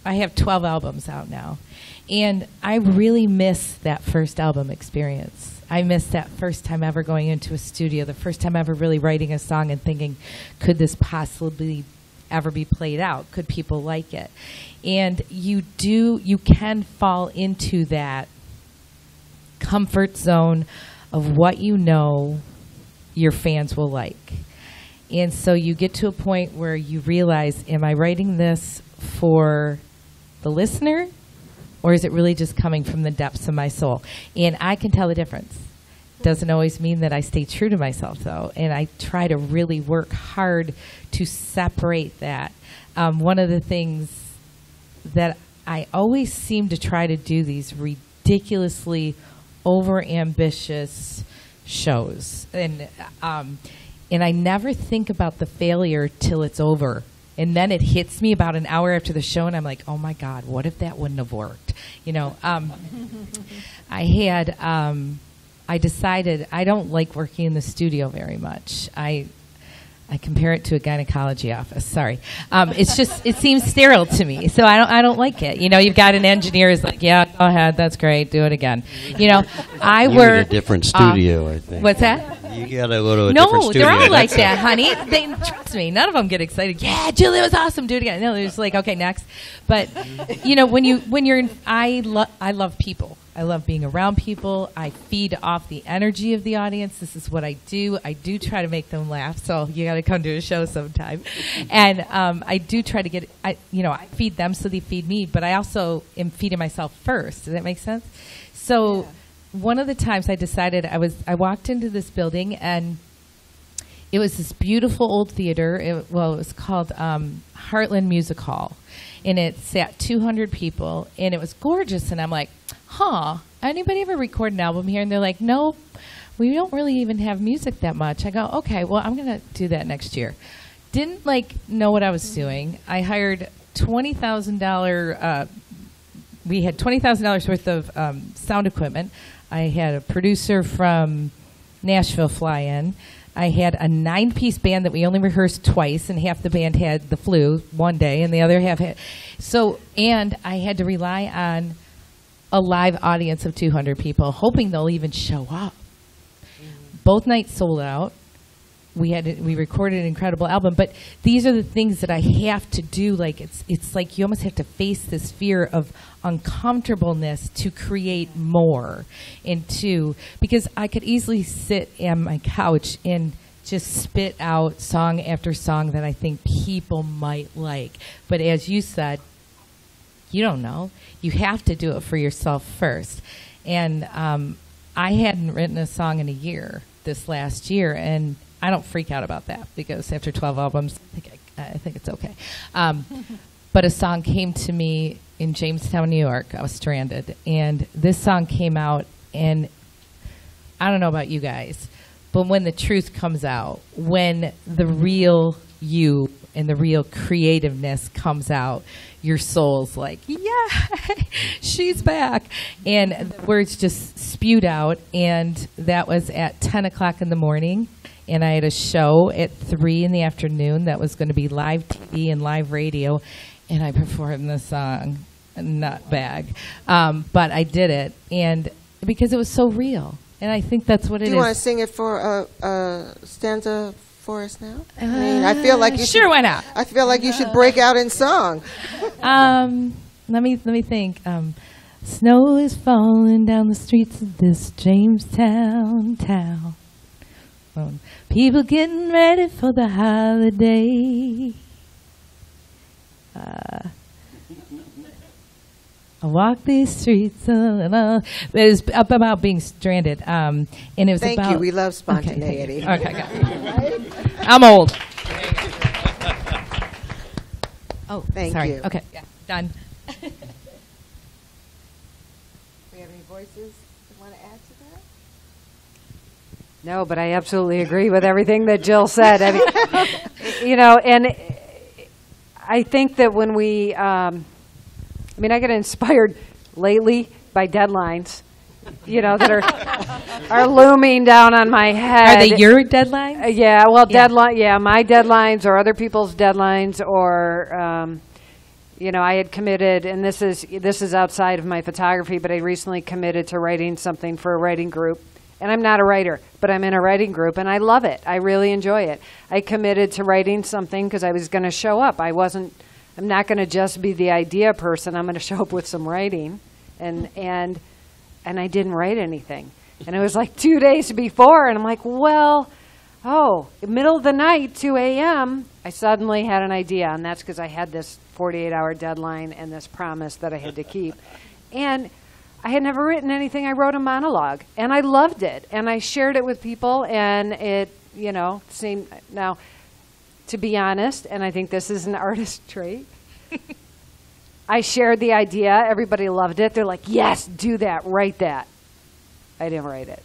[SPEAKER 2] have 12 albums out now, and I really miss that first album experience. I miss that first time ever going into a studio, the first time ever really writing a song and thinking, could this possibly ever be played out? Could people like it? And you can fall into that comfort zone of what your fans will like. And so you get to a point where you realize, am I writing this for the listener, or is it really just coming from the depths of my soul? And I can tell the difference. Doesn't always mean that I stay true to myself, though, and I try to really work hard to separate that. One of the things that I always seem to try to do, these ridiculously over-ambitious shows, and I never think about the failure till it's over. And then it hits me about an hour after the show, and I'm like, oh, my God, what if that wouldn't have worked? I decided I don't like working in the studio very much. I compare it to a gynecology office. Sorry. It's just, it seems sterile to me, so I don't like it. You've got an engineer who's like, yeah, go ahead, that's great, do it again. I
[SPEAKER 3] You
[SPEAKER 2] work.
[SPEAKER 3] need a different studio, I think.
[SPEAKER 2] What's that?
[SPEAKER 3] You gotta go to a different
[SPEAKER 2] No,
[SPEAKER 3] studio.
[SPEAKER 2] they're all like
[SPEAKER 3] That's
[SPEAKER 2] that, honey. Trust me, none of them get excited. Yeah, Julie, it was awesome. Do it again. No, they're just like, okay, next. But I love people. I love being around people. I feed off the energy of the audience. This is what I do. I do try to make them laugh. So you got to come to a show sometime. And I do try to I feed them so they feed me. But I also am feeding myself first. Does that make sense? So. Yeah. One of the times I decided I walked into this building, and it was this beautiful old theater. It was called Heartland Music Hall, and it sat 200 people, and it was gorgeous. And I'm like, anybody ever record an album here? And they're like, no, we don't really even have music that much. I go, okay, well, I'm going to do that next year. Didn't know what I was doing. I hired $20,000. We had $20,000 worth of sound equipment. I had a producer from Nashville fly in. I had a 9-piece band that we only rehearsed twice, and half the band had the flu one day, and the other half had. And I had to rely on a live audience of 200 people, hoping they'll even show up. Both nights sold out. we recorded an incredible album. But these are the things that I have to do. Like it's like you almost have to face this fear of uncomfortableness to create more, because I could easily sit on my couch and just spit out song after song that I think people might like. But as you said, you don't know. You have to do it for yourself first. And I hadn't written a song in a year this last year, and I don't freak out about that because after 12 albums, I think it's okay. But a song came to me in Jamestown, New York. I was stranded, and this song came out, and I don't know about you guys, but when the truth comes out, when the real you and the real creativeness comes out, your soul's like, yeah, she's back. And the words just spewed out, and that was at 10 o'clock in the morning. And I had a show at 3 in the afternoon that was going to be live TV and live radio, and I performed the song, Nutbag. But I did it, and because it was so real. And I think that's what it is.
[SPEAKER 1] Do you want to sing it for a stanza for us now? I mean, I feel like you
[SPEAKER 2] sure, why not?
[SPEAKER 1] I feel like you should break out in song.
[SPEAKER 2] Let me think. Snow is falling down the streets of this Jamestown town. People getting ready for the holiday. I walk these streets, it's about being stranded, and it was
[SPEAKER 1] Thank
[SPEAKER 2] about.
[SPEAKER 1] you. We love spontaneity.
[SPEAKER 2] Okay, got it. I'm old. Oh,
[SPEAKER 1] Thank
[SPEAKER 2] sorry.
[SPEAKER 1] you.
[SPEAKER 2] Okay, yeah, done.
[SPEAKER 1] We have any voices you want to add to that?
[SPEAKER 6] No, but I absolutely agree with everything that Jill said. I mean, and I think that when we, I get inspired lately by deadlines, that are looming down on my head.
[SPEAKER 2] Are they your deadlines?
[SPEAKER 6] Yeah, well, my deadlines or other people's deadlines, or I had committed, and this is outside of my photography, but I recently committed to writing something for a writing group. And I'm not a writer, but I'm in a writing group, and I love it. I really enjoy it. I committed to writing something because I was going to show up. I'm not going to just be the idea person. I'm going to show up with some writing, and I didn't write anything. And it was like 2 days before, and I'm like, middle of the night, 2 a.m., I suddenly had an idea, and that's because I had this 48-hour deadline and this promise that I had to keep. And I had never written anything. I wrote a monologue, and I loved it, and I shared it with people, and it, seemed, now, to be honest, and I think this is an artist trait, I shared the idea. Everybody loved it. They're like, yes, do that, write that. I didn't write it.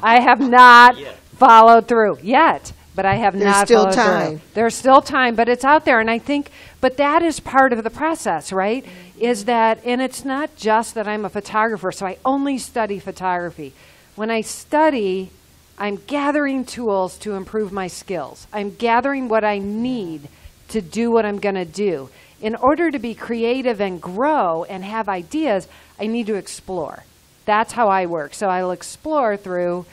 [SPEAKER 6] I have not followed through yet, but I have not followed through. There's still time. There's still time, but it's out there, and I think, but that is part of the process, right? Is that, and it's not just that I'm a photographer, so I only study photography. When I study, I'm gathering tools to improve my skills. I'm gathering what I need to do what I'm going to do. In order to be creative and grow and have ideas, I need to explore. That's how I work. So I'll explore through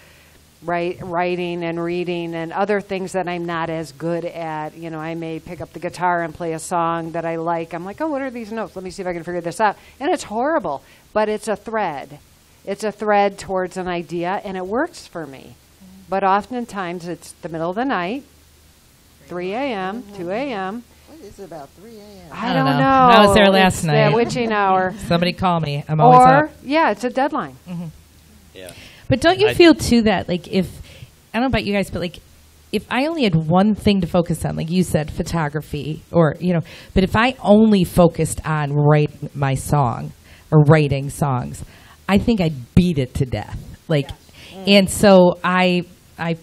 [SPEAKER 6] writing and reading and other things that I'm not as good at. I may pick up the guitar and play a song that I like. I'm like, what are these notes? Let me see if I can figure this out. And it's horrible, but it's a thread. It's a thread towards an idea, and it works for me. But oftentimes it's the middle of the night, 3 a.m., 2 a.m.
[SPEAKER 1] What is it about 3 a.m.?
[SPEAKER 6] I don't know.
[SPEAKER 2] I was there last night.
[SPEAKER 6] That witching hour.
[SPEAKER 2] Somebody call me. I'm always up.
[SPEAKER 6] It's a deadline.
[SPEAKER 2] Mm-hmm.
[SPEAKER 3] Yeah.
[SPEAKER 2] But don't you feel, too, that, I don't know about you guys, but, if I only had one thing to focus on, like you said, photography, or, but if I only focused on writing my song or writing songs, I think I'd beat it to death. And so I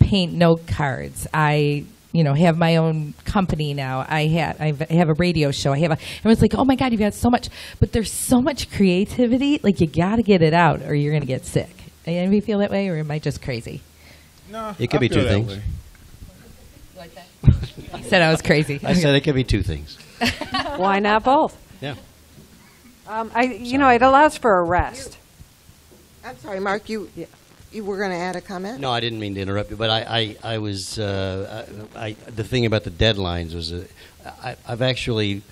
[SPEAKER 2] paint note cards. I have my own company now. I have a radio show. Everyone's like, oh my God, you've got so much. But there's so much creativity. You got to get it out or you're going to get sick. Anybody feel that way, or am I just crazy?
[SPEAKER 5] No,
[SPEAKER 3] it could be two things.
[SPEAKER 5] Way.
[SPEAKER 2] Like that? You said I was crazy.
[SPEAKER 3] I said it could be two things.
[SPEAKER 6] Why not both?
[SPEAKER 3] Yeah.
[SPEAKER 6] It allows for a rest.
[SPEAKER 1] I'm sorry, Mark. You You were going to add a comment?
[SPEAKER 3] No, I didn't mean to interrupt you, but I was the thing about the deadlines was I've actually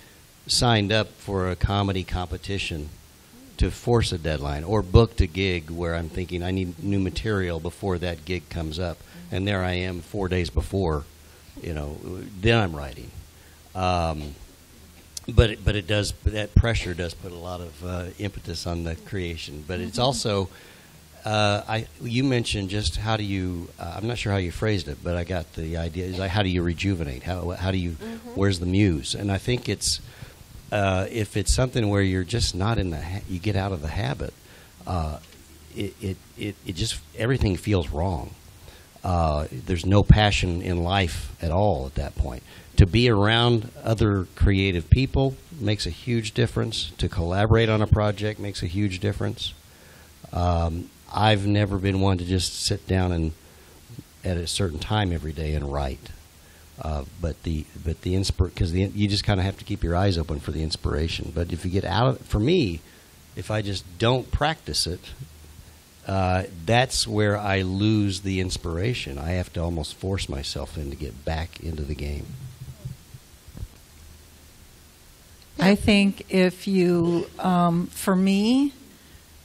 [SPEAKER 3] signed up for a comedy competition to force a deadline, or booked a gig where I'm thinking I need new material before that gig comes up, and there I am 4 days before, then I'm writing. But it does, that pressure does put a lot of impetus on the creation. But it's also, you mentioned just how do you, I'm not sure how you phrased it, but I got the idea, is like how do you rejuvenate? How do you, where's the muse? And I think it's, if it's something where you're just not in you get out of the habit, it just, everything feels wrong. There's no passion in life at all at that point. To be around other creative people makes a huge difference. To collaborate on a project makes a huge difference. I've never been one to just sit down and at a certain time every day and write. But because you just kind of have to keep your eyes open for the inspiration. But if you get out of, for me, if I just don't practice it, that's where I lose the inspiration. I have to almost force myself to get back into the game.
[SPEAKER 4] I think if you, for me,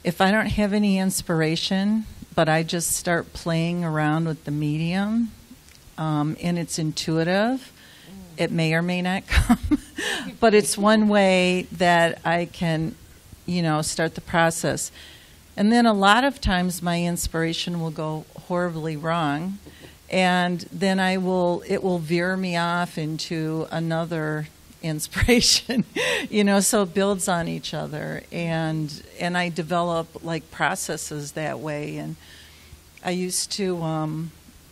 [SPEAKER 4] if I don't have any inspiration, but I just start playing around with the medium, and it's intuitive, it may or may not come. But it's one way that I can, start the process. And then a lot of times my inspiration will go horribly wrong, and then it will veer me off into another inspiration, so it builds on each other, and I develop like processes that way. And I used to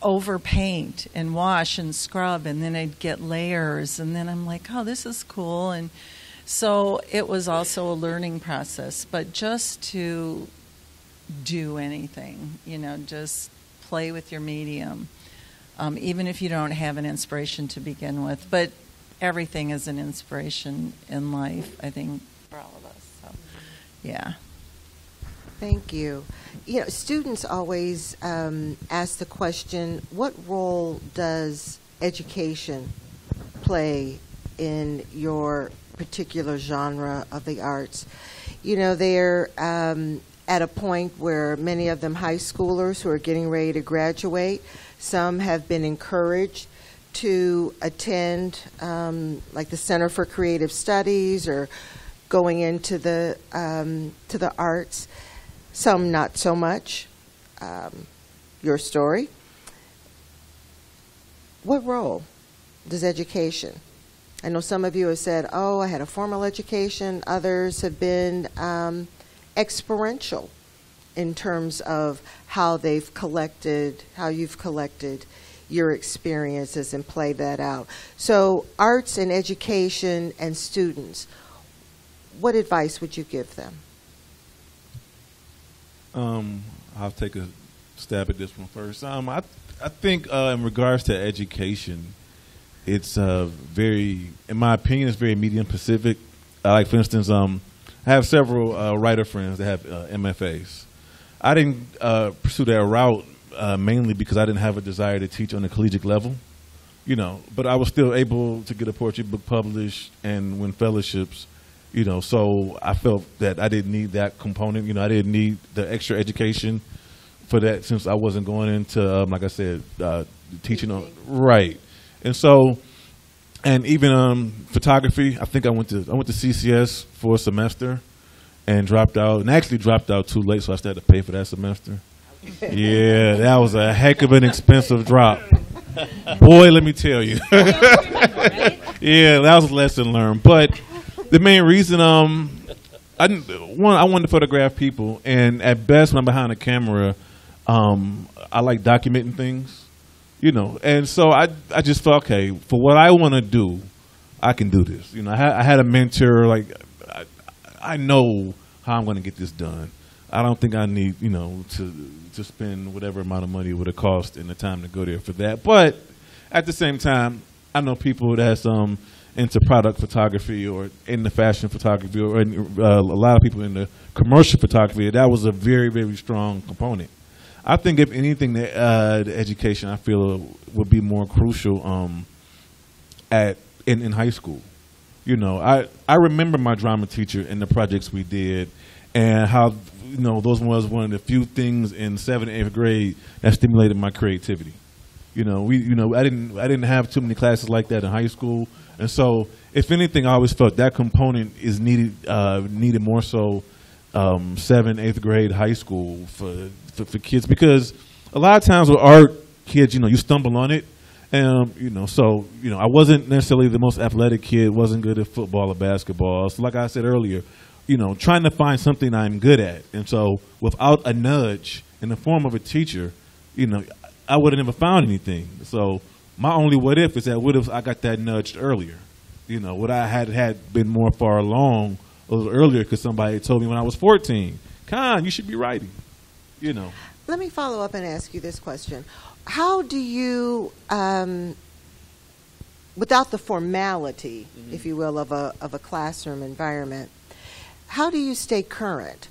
[SPEAKER 4] overpaint and wash and scrub, and then I'd get layers, and then I'm like, oh, this is cool. And so it was also a learning process. But just to do anything, just play with your medium, even if you don't have an inspiration to begin with. But everything is an inspiration in life, I think, for all of us. So, yeah.
[SPEAKER 1] Thank you. Students always ask the question, what role does education play in your particular genre of the arts? They're at a point where many of them high schoolers who are getting ready to graduate, some have been encouraged to attend like the Center for Creative Studies or going into the to the arts. Some not so much. Your story. What role does education? I know some of you have said, oh, I had a formal education. Others have been experiential in terms of how you've collected your experiences and play that out. So arts and education and students, what advice would you give them?
[SPEAKER 5] I'll take a stab at this one first. I think in regards to education, it's very, in my opinion, it's very medium Pacific. Like, for instance, I have several writer friends that have MFAs. I didn't pursue that route mainly because I didn't have a desire to teach on a collegiate level, but I was still able to get a poetry book published and win fellowships, so I felt that I didn't need that component. I didn't need the extra education for that since I wasn't going into, like I said, teaching on, right. And so, and even photography, I think I went to CCS for a semester and dropped out, and actually dropped out too late, so I still had to pay for that semester. Yeah, that was a heck of an expensive drop. Boy, let me tell you. Yeah, that was a lesson learned. But the main reason, I wanted to photograph people, and at best when I'm behind a camera, I like documenting things, and so I just thought, okay, for what I want to do, I can do this. I had a mentor, like, I know how I'm going to get this done. I don't think I need, to spend whatever amount of money it would have cost and the time to go there for that. But at the same time, I know people that's into product photography or in the fashion photography or a lot of people in the commercial photography. That was a very, very strong component. I think if anything, the education I feel would be more crucial in high school. You know, I remember my drama teacher and the projects we did, and how those was one of the few things in 7th and 8th grade that stimulated my creativity. I didn't have too many classes like that in high school, and so if anything, I always felt that component is needed more so 7th, 8th grade, high school for kids, because a lot of times with art, kids, you stumble on it, and I wasn't necessarily the most athletic kid, wasn't good at football or basketball. So like I said earlier, trying to find something I'm good at, and so without a nudge in the form of a teacher, I would have never found anything. So my only what if is that what if I got that nudged earlier? Would I had been more far along a little earlier because somebody told me when I was 14, Con, you should be writing.
[SPEAKER 1] Let me follow up and ask you this question. How do you, without the formality, if you will, of a classroom environment, how do you stay current?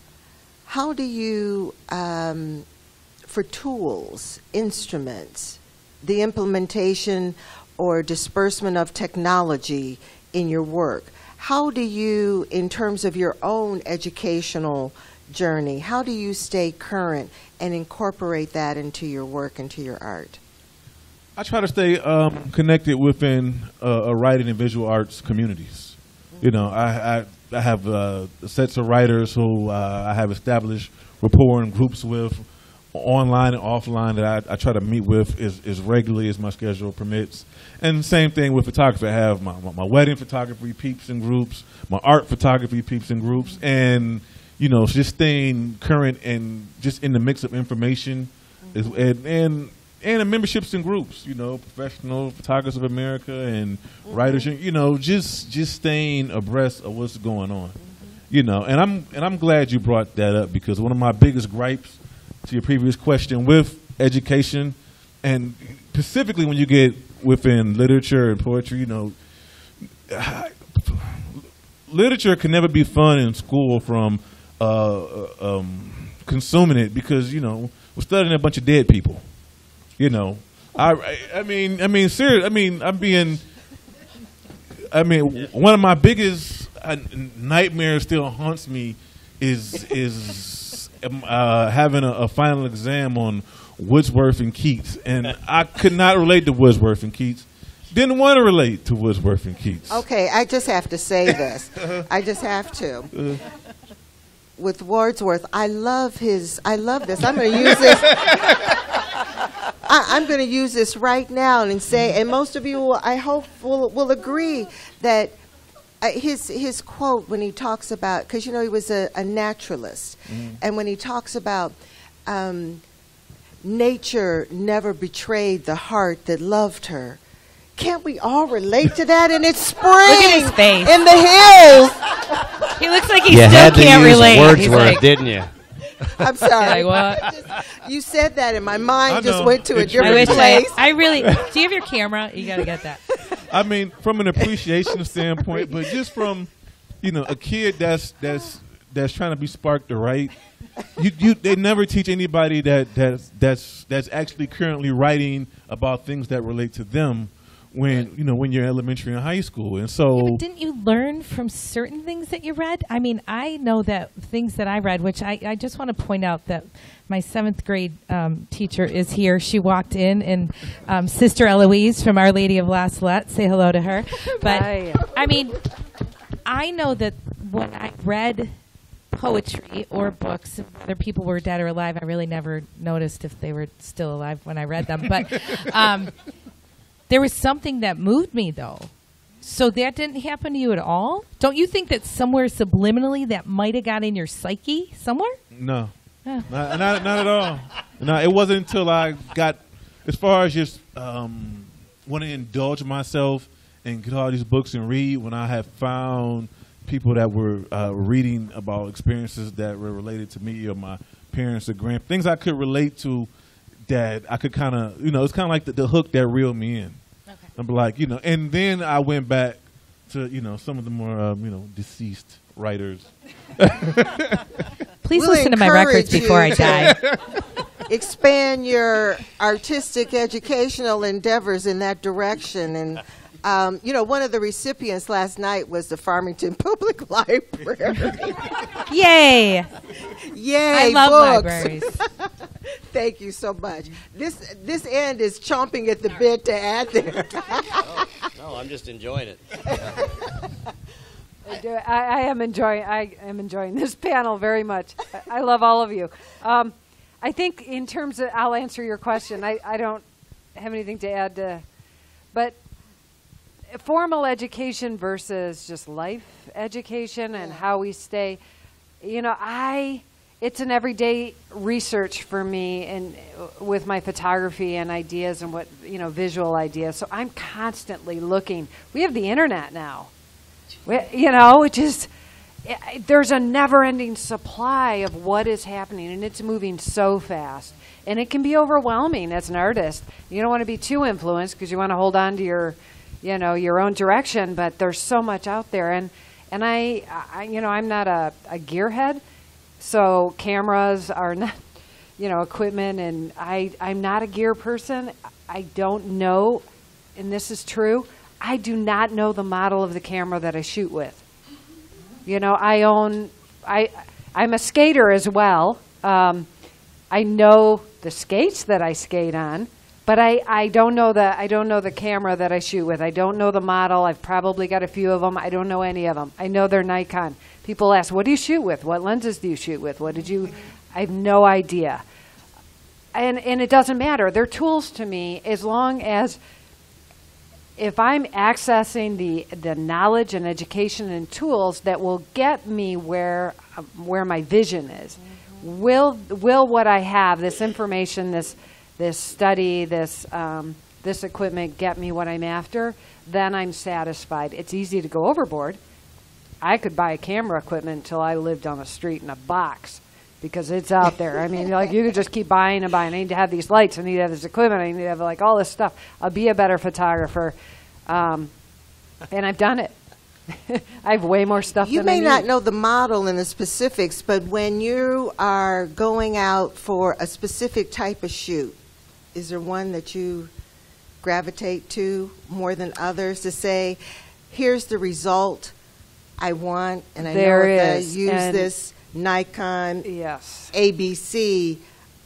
[SPEAKER 1] How do you, for tools, instruments, the implementation or disbursement of technology in your work, how do you, in terms of your own educational journey, how do you stay current and incorporate that into your work, into your art?
[SPEAKER 5] I try to stay connected within a writing and visual arts communities. I have sets of writers who I have established rapport and groups with, online and offline, that I try to meet with as regularly as my schedule permits. And same thing with photography. I have my wedding photography peeps and groups, my art photography peeps and groups, and just staying current and just in the mix of information, and the memberships and groups, Professional Photographers of America and writers, just staying abreast of what's going on, and I'm glad you brought that up, because one of my biggest gripes to your previous question with education, and specifically when you get within literature and poetry, literature can never be fun in school from consuming it, because we're studying a bunch of dead people. I mean, seriously. One of my biggest nightmares still haunts me is having a final exam on Wordsworth and Keats, and I could not relate to Wordsworth and Keats. Didn't want to relate to Wordsworth and Keats.
[SPEAKER 1] Okay, I just have to say this. I just have to. With Wordsworth, I love this. I'm going to use this. I'm going to use this right now and say, and most of you, I hope, will agree that his quote when he talks about, because he was a naturalist, and when he talks about nature never betrayed the heart that loved her. Can't we all relate to that? And it's spring.
[SPEAKER 2] Look at his face.
[SPEAKER 1] In the hills.
[SPEAKER 2] He looks like he
[SPEAKER 3] you
[SPEAKER 2] still
[SPEAKER 3] had to
[SPEAKER 2] can't
[SPEAKER 3] use
[SPEAKER 2] relate.
[SPEAKER 3] Wordsworth, didn't you?
[SPEAKER 1] I'm sorry.
[SPEAKER 2] Like what?
[SPEAKER 1] You said that, and my mind just
[SPEAKER 5] know.
[SPEAKER 1] went to a
[SPEAKER 5] It's
[SPEAKER 1] different
[SPEAKER 5] true.
[SPEAKER 1] place.
[SPEAKER 2] I really. Do you have your camera? You got to get that.
[SPEAKER 5] I mean, from an appreciation standpoint, but just from a kid that's trying to be sparked to write. They never teach anybody that's actually currently writing about things that relate to them when you're in elementary and high school. And so
[SPEAKER 2] But didn't you learn from certain things that you read? I mean, I know that things that I read, which I just want to point out that my 7th grade teacher is here. She walked in, and Sister Eloise from Our Lady of La Salette, say hello to her. But
[SPEAKER 6] Hi.
[SPEAKER 2] I mean, I know that when I read poetry or books, whether people were dead or alive, I really never noticed if they were still alive when I read them. But there was something that moved me, though. So that didn't happen to you at all? Don't you think that somewhere subliminally that might have got in your psyche somewhere?
[SPEAKER 5] no,
[SPEAKER 2] Yeah.
[SPEAKER 5] not at all. No, it wasn't until I got as far as just want to indulge myself and get all these books and read, when I have found people that were reading about experiences that were related to me or my parents or things I could relate to, that I could kind of, it's kind of like the hook that reeled me in.
[SPEAKER 2] Okay.
[SPEAKER 5] I'm like, and then I went back to, some of the more, deceased writers.
[SPEAKER 2] Please
[SPEAKER 1] We'll
[SPEAKER 2] listen to my records
[SPEAKER 1] encourage you
[SPEAKER 2] before I
[SPEAKER 1] to-
[SPEAKER 2] die.
[SPEAKER 1] expand your artistic educational endeavors in that direction. And you know, one of the recipients last night was the Farmington Public Library.
[SPEAKER 7] Yay!
[SPEAKER 1] Yay!
[SPEAKER 7] I love
[SPEAKER 1] books.
[SPEAKER 7] libraries.
[SPEAKER 1] Thank you so much. This end is chomping at the bit to add there.
[SPEAKER 3] No, I'm just enjoying it.
[SPEAKER 6] I am enjoying this panel very much. I love all of you. I think in terms of, I'll answer your question. I don't have anything to add to, but formal education versus just life education and how we stay, you know, it's an everyday research for me and with my photography and ideas and what, you know, visual ideas. So I'm constantly looking. We have the internet now. You know, there's a never-ending supply of what is happening, and it's moving so fast. And it can be overwhelming as an artist. You don't want to be too influenced because you want to hold on to your, you know, your own direction. But there's so much out there, and I you know, I'm not a gearhead, so cameras are not, you know, equipment, and I'm not a gear person. I don't know, and this is true. I do not know the model of the camera that I shoot with. You know, I'm a skater as well. I know the skates that I skate on, but I don't know the camera that I shoot with. I don't know the model. I've probably got a few of them. I don't know any of them. I know they're Nikon. People ask, what do you shoot with? What lenses do you shoot with? I have no idea. And it doesn't matter. They're tools to me as long as if I'm accessing the knowledge and education and tools that will get me where my vision is. Will what I have, this information, this study, this equipment get me what I'm after? Then I'm satisfied. It's easy to go overboard. I could buy camera equipment until I lived on the street in a box because it's out there. I mean, like, you could just keep buying and buying. I need to have these lights. I need to have this equipment. I need to have, like, all this stuff. I'll be a better photographer. And I've done it. I have way more stuff
[SPEAKER 1] You
[SPEAKER 6] than I
[SPEAKER 1] may
[SPEAKER 6] need.
[SPEAKER 1] not know the model and the specifics, but when you are going out for a specific type of shoot, is there one that you gravitate to more than others to say, here's the result I want, and I know if I use this Nikon
[SPEAKER 6] Yes.
[SPEAKER 1] ABC,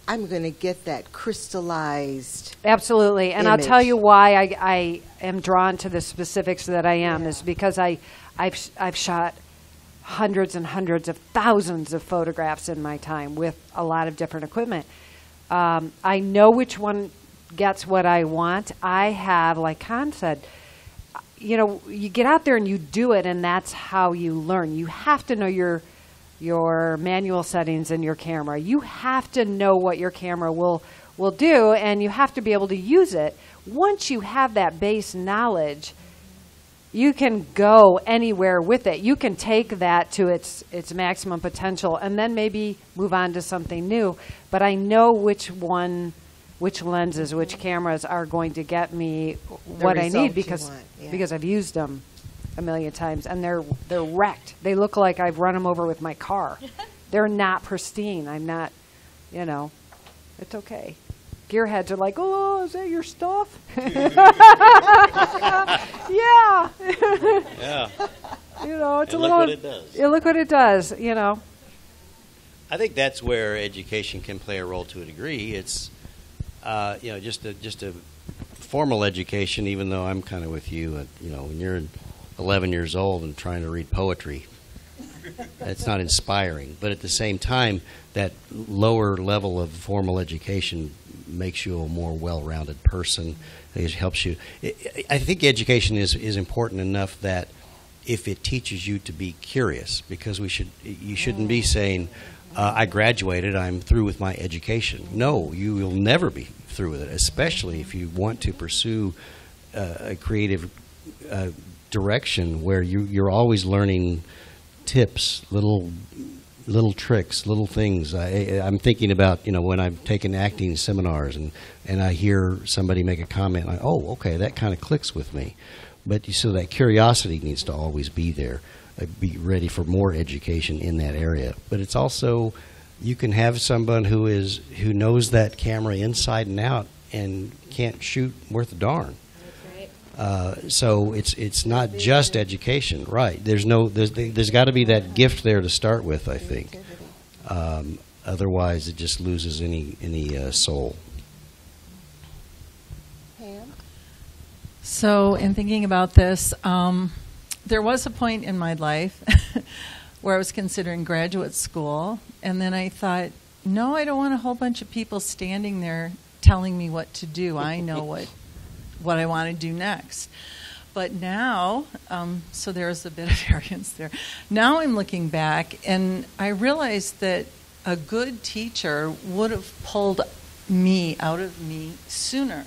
[SPEAKER 1] I'm going to get that crystallized.
[SPEAKER 6] Absolutely. And I'll
[SPEAKER 1] image.
[SPEAKER 6] tell you why I am drawn to the specifics that I am is because I've shot hundreds and hundreds of thousands of photographs in my time with a lot of different equipment. I know which one gets what I want. I have, like Con said, you know, you get out there and you do it, and that's how you learn. You have to know your manual settings in your camera. You have to know what your camera will do, and you have to be able to use it. Once you have that base knowledge, you can go anywhere with it. You can take that to its maximum potential and then maybe move on to something new. But I know which lenses, which cameras are going to get me what I need because I've used them a million times, and they're wrecked. They look like I've run them over with my car. They're not pristine. I'm not, you know, it's okay. Gearheads are like, oh, is that your stuff? Yeah.
[SPEAKER 3] Yeah.
[SPEAKER 6] You know, it's
[SPEAKER 3] And
[SPEAKER 6] a
[SPEAKER 3] look
[SPEAKER 6] little.
[SPEAKER 3] what it does.
[SPEAKER 6] Yeah, look what it does. You know.
[SPEAKER 3] I think that's where education can play a role to a degree. It's, you know, just a formal education. Even though I'm kind of with you, you know, when you're 11 years old and trying to read poetry, it's not inspiring. But at the same time, that lower level of formal education makes you a more well-rounded person. It helps you. I think education is important enough that if it teaches you to be curious, because you shouldn't be saying, I graduated, I'm through with my education. No, you will never be through with it, especially if you want to pursue a creative direction where you're always learning tips, little tricks, little things. I'm thinking about, you know, when I've taken acting seminars and I hear somebody make a comment, like, oh, okay, that kind of clicks with me. But so that curiosity needs to always be there. Be ready for more education in that area. But it's also You can have someone who knows that camera inside and out and can't shoot worth a darn. So it's not just education, right? There's got to be that gift there to start with, I think. Otherwise, it just loses any soul.
[SPEAKER 1] Pam?
[SPEAKER 4] So, in thinking about this, there was a point in my life where I was considering graduate school, and then I thought, no, I don't want a whole bunch of people standing there telling me what to do. I know what I want to do next. But now, so there's a bit of variance there. Now I'm looking back, and I realized that a good teacher would have pulled me out of me sooner.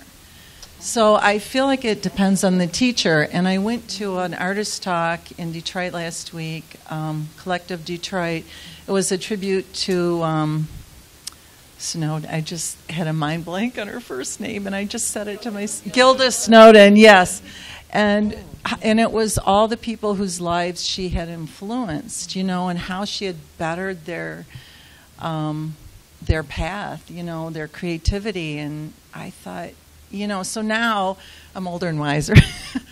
[SPEAKER 4] So I feel like it depends on the teacher. And I went to an artist talk in Detroit last week, Collective Detroit. It was a tribute to Snowden. I just had a mind blank on her first name, and I just said it to myself. Gilda Snowden, yes. And it was all the people whose lives she had influenced, and how she had bettered their path, their creativity. And I thought, so now I'm older and wiser,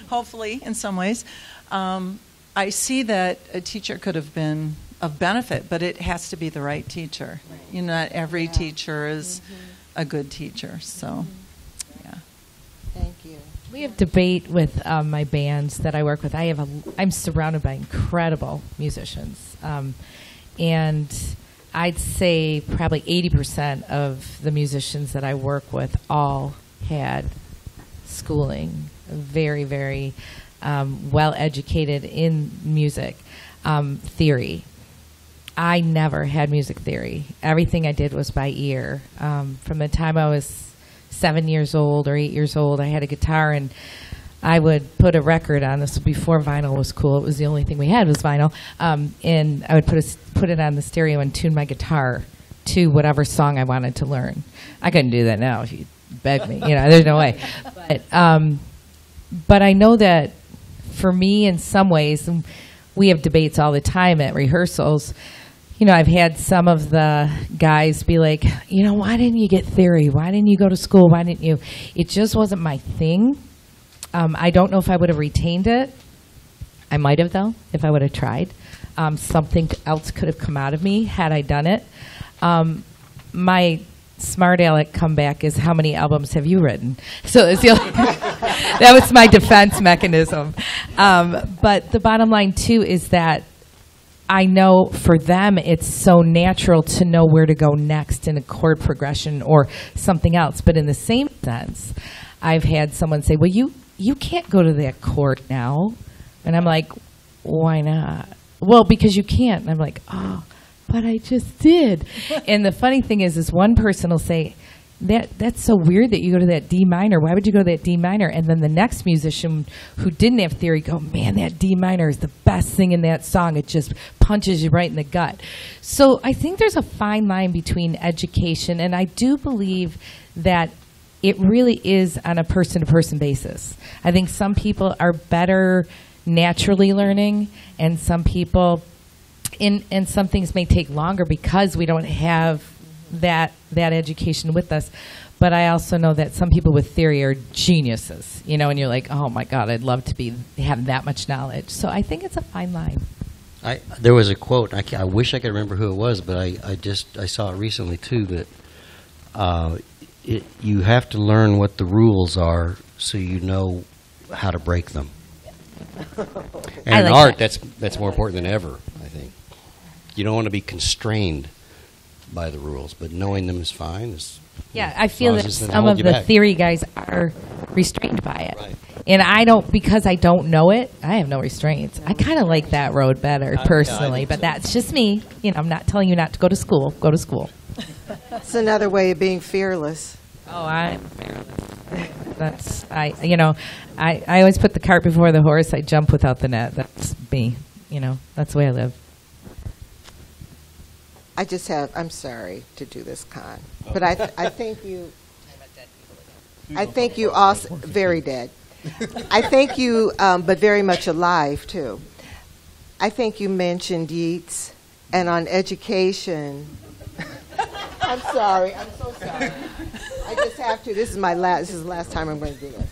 [SPEAKER 4] hopefully in some ways. I see that a teacher could have been of benefit, but it has to be the right teacher. Right. Not every teacher is a good teacher. So, yeah.
[SPEAKER 1] Thank you.
[SPEAKER 2] We have debate with my bands that I work with. I'm surrounded by incredible musicians, and I'd say probably 80% of the musicians that I work with all had schooling, very, very well educated in music theory. I never had music theory. Everything I did was by ear. From the time I was 7 years old or 8 years old, I had a guitar, and I would put a record on. This was before vinyl was cool. It was the only thing we had was vinyl. And I would put it on the stereo and tune my guitar to whatever song I wanted to learn. I couldn't do that now if you begged me. There's no way. But I know that for me, in some ways, and we have debates all the time at rehearsals. I've had some of the guys be like, why didn't you get theory? Why didn't you go to school? Why didn't you? It just wasn't my thing. I don't know if I would have retained it. I might have, though, if I would have tried. Something else could have come out of me had I done it. My smart aleck comeback is, how many albums have you written? So it's that was my defense mechanism. But the bottom line, too, is that I know for them it's so natural to know where to go next in a chord progression or something else. But in the same sense, I've had someone say, well, you can't go to that chord now. And I'm like, why not? Well, because you can't. And I'm like, oh, but I just did. And the funny thing is one person will say, that's so weird that you go to that D minor. Why would you go to that D minor? And then the next musician who didn't have theory go, man, that D minor is the best thing in that song. It just punches you right in the gut. So I think there's a fine line between education, and I do believe that it really is on a person-to-person basis. I think some people are better naturally learning, and some people, and some things may take longer because we don't have that education with us. But I also know that some people with theory are geniuses, and you're like, oh my God, I'd love to have that much knowledge. So I think it's a fine line.
[SPEAKER 3] There was a quote, I wish I could remember who it was, but I saw it recently too, that you have to learn what the rules are so you know how to break them. And in art, that's more important than ever, I think. You don't want to be constrained by the rules, but knowing them is fine.
[SPEAKER 2] Yeah, I feel that some of the theory guys are restrained by it. Right. And because I don't know it, I have no restraints. I kind of like that road better, personally, but that's just me. I'm not telling you not to go to school. Go to school.
[SPEAKER 1] It's another way of being fearless.
[SPEAKER 2] Oh, I'm fearless. I always put the cart before the horse. I jump without the net. That's me. That's the way I live.
[SPEAKER 1] I'm sorry to do this, Con, but I think you also, very dead. I think you, but very much alive, too. I think you mentioned Yeats, and on education, I'm sorry. I'm so sorry. I just have to. This is the last time I'm going to do this.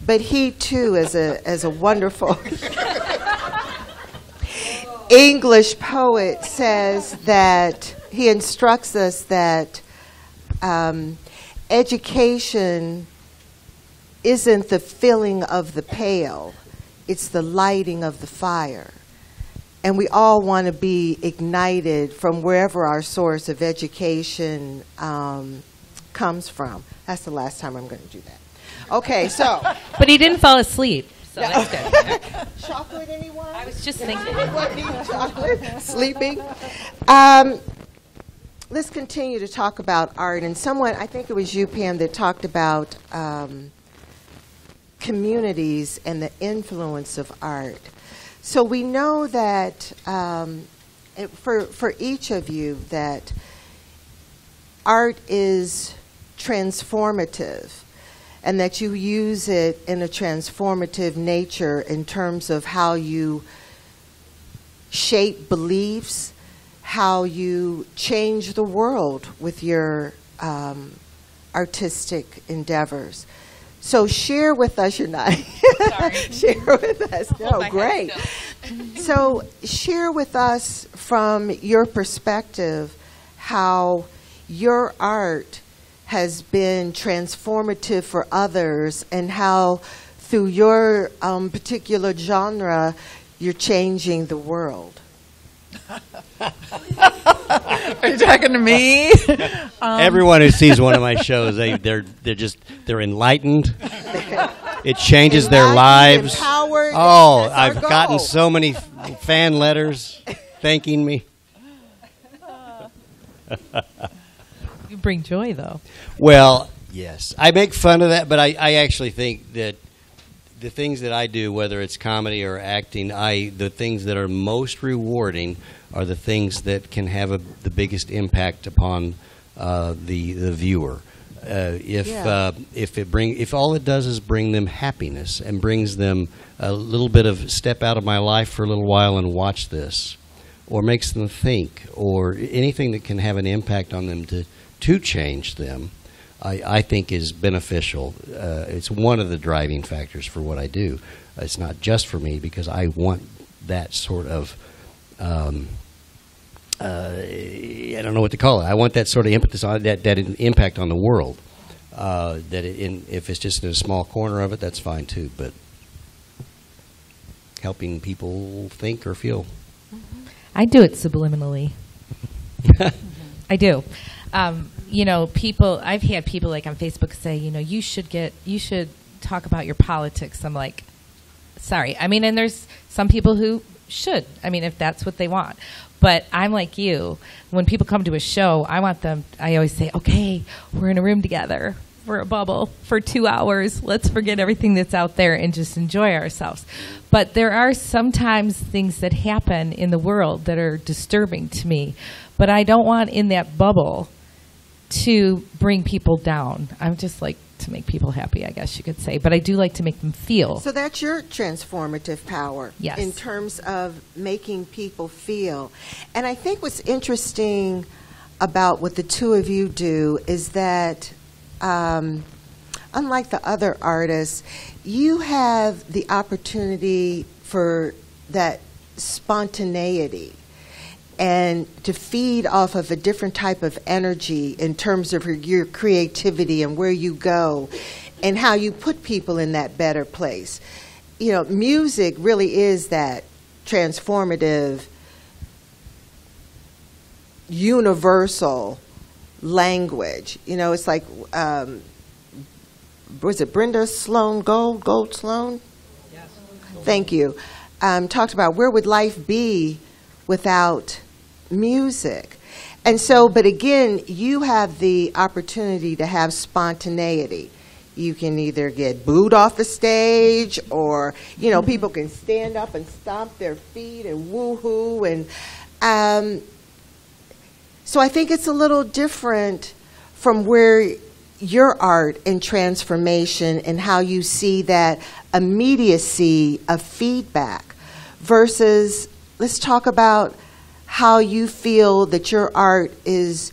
[SPEAKER 1] But he too, as a wonderful English poet, says that he instructs us that education isn't the filling of the pail, it's the lighting of the fire. And we all want to be ignited from wherever our source of education comes from. That's the last time I'm going to do that. Okay, so.
[SPEAKER 2] But he didn't fall asleep, so that's good.
[SPEAKER 1] Chocolate, anyone?
[SPEAKER 2] I was just thinking.
[SPEAKER 1] Anyone need chocolate? Sleeping? Let's continue to talk about art. And someone, I think it was you, Pam, that talked about communities and the influence of art. So we know that for each of you that art is transformative and that you use it in a transformative nature in terms of how you shape beliefs, how you change the world with your artistic endeavors. So share with us, you're not. Share with us. No, great. So share with us from your perspective how your art has been transformative for others and how through your particular genre you're changing the world.
[SPEAKER 4] Are you talking to me?
[SPEAKER 3] Everyone who sees one of my shows, they're enlightened. It changes their lives.
[SPEAKER 1] Empowered.
[SPEAKER 3] Oh,
[SPEAKER 1] That's our
[SPEAKER 3] I've
[SPEAKER 1] goal.
[SPEAKER 3] gotten so many fan letters thanking me.
[SPEAKER 2] You bring joy, though.
[SPEAKER 3] Well, yes, I make fun of that, but I actually think that the things that I do, whether it's comedy or acting, the things that are most rewarding are the things that can have the biggest impact upon the viewer. If all it does is bring them happiness and brings them a little bit of step out of my life for a little while and watch this, or makes them think, or anything that can have an impact on them to change them, I think is beneficial. It's one of the driving factors for what I do. It's not just for me, because I want that sort of, I don't know what to call it. I want that sort of impetus on that impact on the world. If it's just in a small corner of it, that's fine too. But helping people think or feel.
[SPEAKER 2] I do it subliminally. I do. I've had people like on Facebook say, you should talk about your politics. I'm like, sorry. And there's some people who should, if that's what they want. But I'm like you. When people come to a show, I always say, okay, we're in a room together. We're a bubble for 2 hours. Let's forget everything that's out there and just enjoy ourselves. But there are sometimes things that happen in the world that are disturbing to me. But I don't want in that bubble to bring people down. I'm just like to make people happy, I guess you could say. But I do like to make them feel.
[SPEAKER 1] So that's your transformative power.
[SPEAKER 2] Yes.
[SPEAKER 1] In terms of making people feel. And I think what's interesting about what the two of you do is that unlike the other artists, you have the opportunity for that spontaneity and to feed off of a different type of energy in terms of your creativity and where you go and how you put people in that better place. Music really is that transformative, universal language. It's like, was it Brenda Sloan Gold Sloan? Yes. Thank you. Talked about where would life be without music. And so, but again, you have the opportunity to have spontaneity. You can either get booed off the stage or, people can stand up and stomp their feet and woo-hoo. And so I think it's a little different from where your art and transformation and how you see that immediacy of feedback versus let's talk about how you feel that your art is,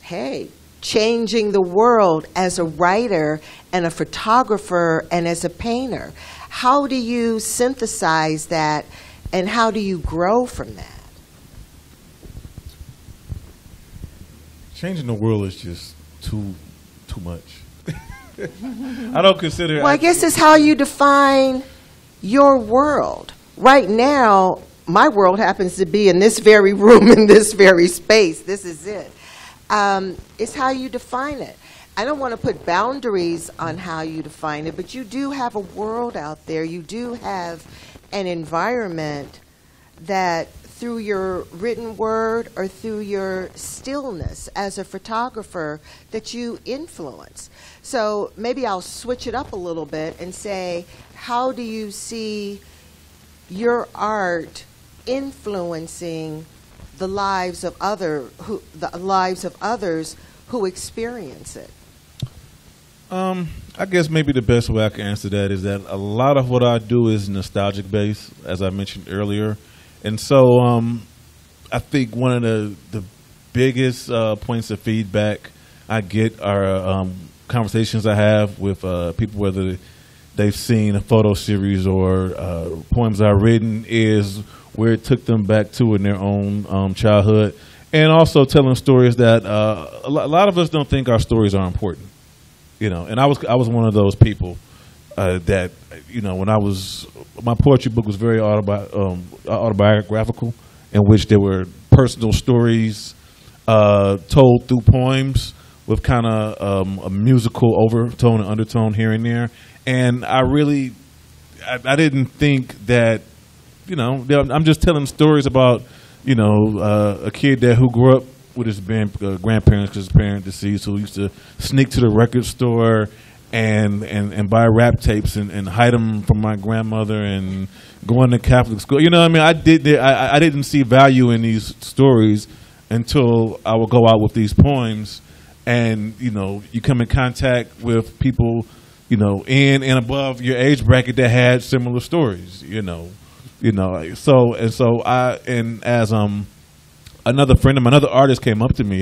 [SPEAKER 1] hey, changing the world as a writer and a photographer and as a painter. How do you synthesize that, and how do you grow from that?
[SPEAKER 5] Changing the world is just too much. I don't consider.
[SPEAKER 1] Well, I guess it's how you define your world. Right now, my world happens to be in this very room, in this very space. This is it. It's how you define it. I don't want to put boundaries on how you define it, but you do have a world out there. You do have an environment that, through your written word or through your stillness as a photographer, that you influence. So maybe I'll switch it up a little bit and say, how do you see your art influencing the lives of others who experience it?
[SPEAKER 5] I guess maybe the best way I can answer that is that a lot of what I do is nostalgic based, as I mentioned earlier. And so I think one of the biggest points of feedback I get are conversations I have with people, whether they've seen a photo series or poems I've written, is where it took them back to in their own childhood. And also telling stories that a lot of us don't think our stories are important. You know, and I was one of those people that, you know, when my poetry book was very autobiographical, in which there were personal stories told through poems with kind of a musical overtone and undertone here and there. And I didn't think that, you know, I'm just telling stories about, you know, a kid who grew up with his grandparents, because his parents deceased, who used to sneak to the record store and buy rap tapes and hide them from my grandmother and going to Catholic school. You know what I mean? I didn't see value in these stories until I would go out with these poems, and, you know, you come in contact with people, you know, in and above your age bracket that had similar stories, you know. So as another friend of mine, another artist came up to me,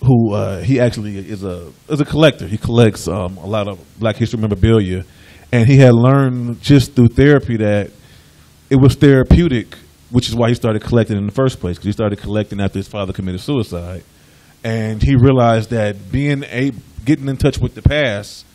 [SPEAKER 5] who he actually is a collector. He collects a lot of Black History memorabilia, and he had learned just through therapy that it was therapeutic, which is why he started collecting in the first place, because he started collecting after his father committed suicide. And he realized that getting in touch with the past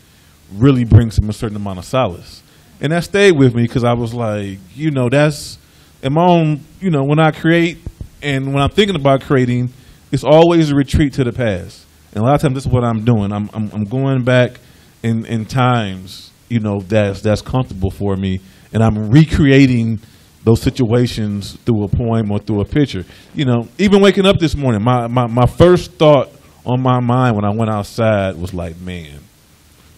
[SPEAKER 5] really brings him a certain amount of solace. And that stayed with me, because I was like, you know, that's in my own, you know, when I create and when I'm thinking about creating, it's always a retreat to the past. And a lot of times this is what I'm doing. I'm going back in times, you know, that's comfortable for me, and I'm recreating those situations through a poem or through a picture. You know, even waking up this morning, my first thought on my mind when I went outside was like, man,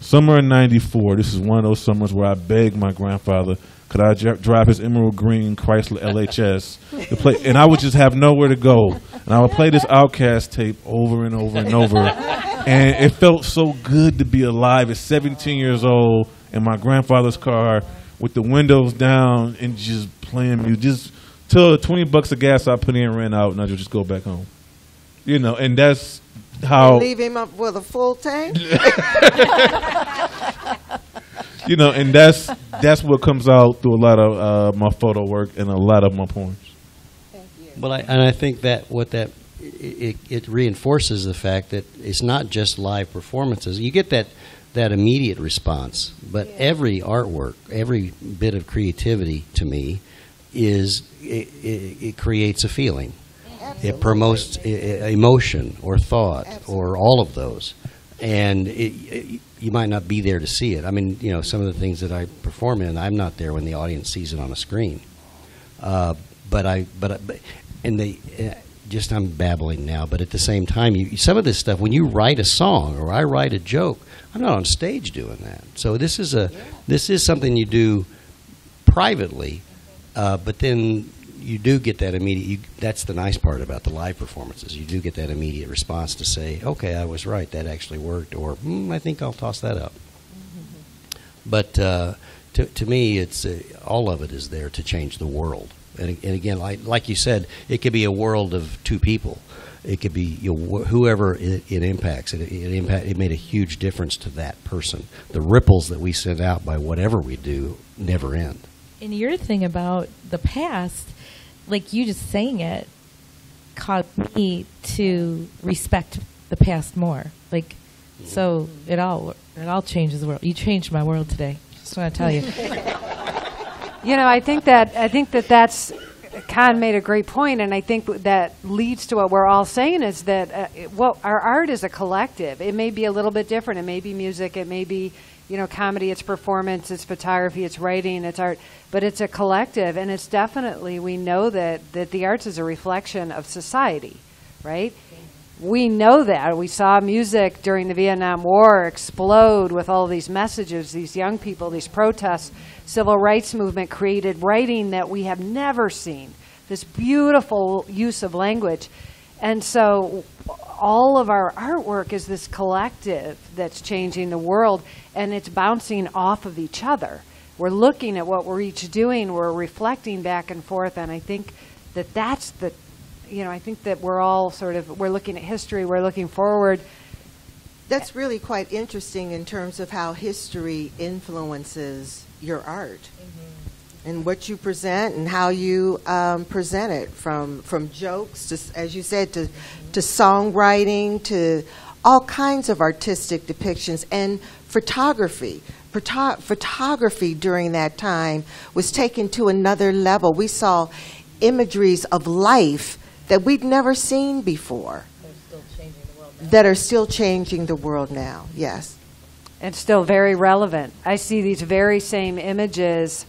[SPEAKER 5] summer in '94, this is one of those summers where I begged my grandfather, could I drive his emerald green Chrysler LHS to play, and I would just have nowhere to go. And I would play this Outkast tape over and over and over. And it felt so good to be alive at 17 years old in my grandfather's car with the windows down and just playing music. Just till $20 of gas I put in ran out, and I just go back home. You know, and that's how.
[SPEAKER 1] You leave him up with a full tank?
[SPEAKER 5] You know, and that's what comes out through a lot of my photo work and a lot of my poems.
[SPEAKER 1] Thank you.
[SPEAKER 3] Well, I think that it reinforces the fact that it's not just live performances. You get that immediate response, but every artwork, every bit of creativity to me it creates a feeling. Absolutely. It promotes emotion or thought. Absolutely. Or all of those, and you might not be there to see it. I mean, you know, some of the things that I perform in, I'm not there when the audience sees it on a screen. I'm babbling now, but at the same time, some of this stuff, when you write a song or I write a joke, I'm not on stage doing that. So this is something you do privately, but then you do get that immediate. That's the nice part about the live performances. You do get that immediate response to say, "Okay, I was right. That actually worked," or "I think I'll toss that up." But to me, it's all of it is there to change the world. And again, like you said, it could be a world of two people. It could be whoever it impacts. It made a huge difference to that person. The ripples that we send out by whatever we do never end.
[SPEAKER 2] And your thing about the past, like you just saying it, caused me to respect the past more. Like, so it all changes the world. You changed my world today. Just want to tell you.
[SPEAKER 6] You know, I think that's Con made a great point, and I think that leads to what we're all saying is that our art is a collective. It may be a little bit different. It may be music. It may be, comedy. It's performance. It's photography. It's writing. It's art. But it's a collective, and it's definitely, we know that the arts is a reflection of society, right? We know that. We saw music during the Vietnam War explode with all these messages, these young people, these protests. Civil rights movement created writing that we have never seen, this beautiful use of language. And so all of our artwork is this collective that's changing the world, and it's bouncing off of each other. We're looking at what we're each doing, we're reflecting back and forth, and I think that's the, I think that we're all we're looking at history, we're looking forward.
[SPEAKER 1] That's really quite interesting in terms of how history influences your art and what you present and how you present it, from jokes to, as you said, to songwriting, to all kinds of artistic depictions, and photography. Photography during that time was taken to another level. We saw imageries of life that we'd never seen before. That are still changing the world now, yes.
[SPEAKER 6] And still very relevant. I see these very same images,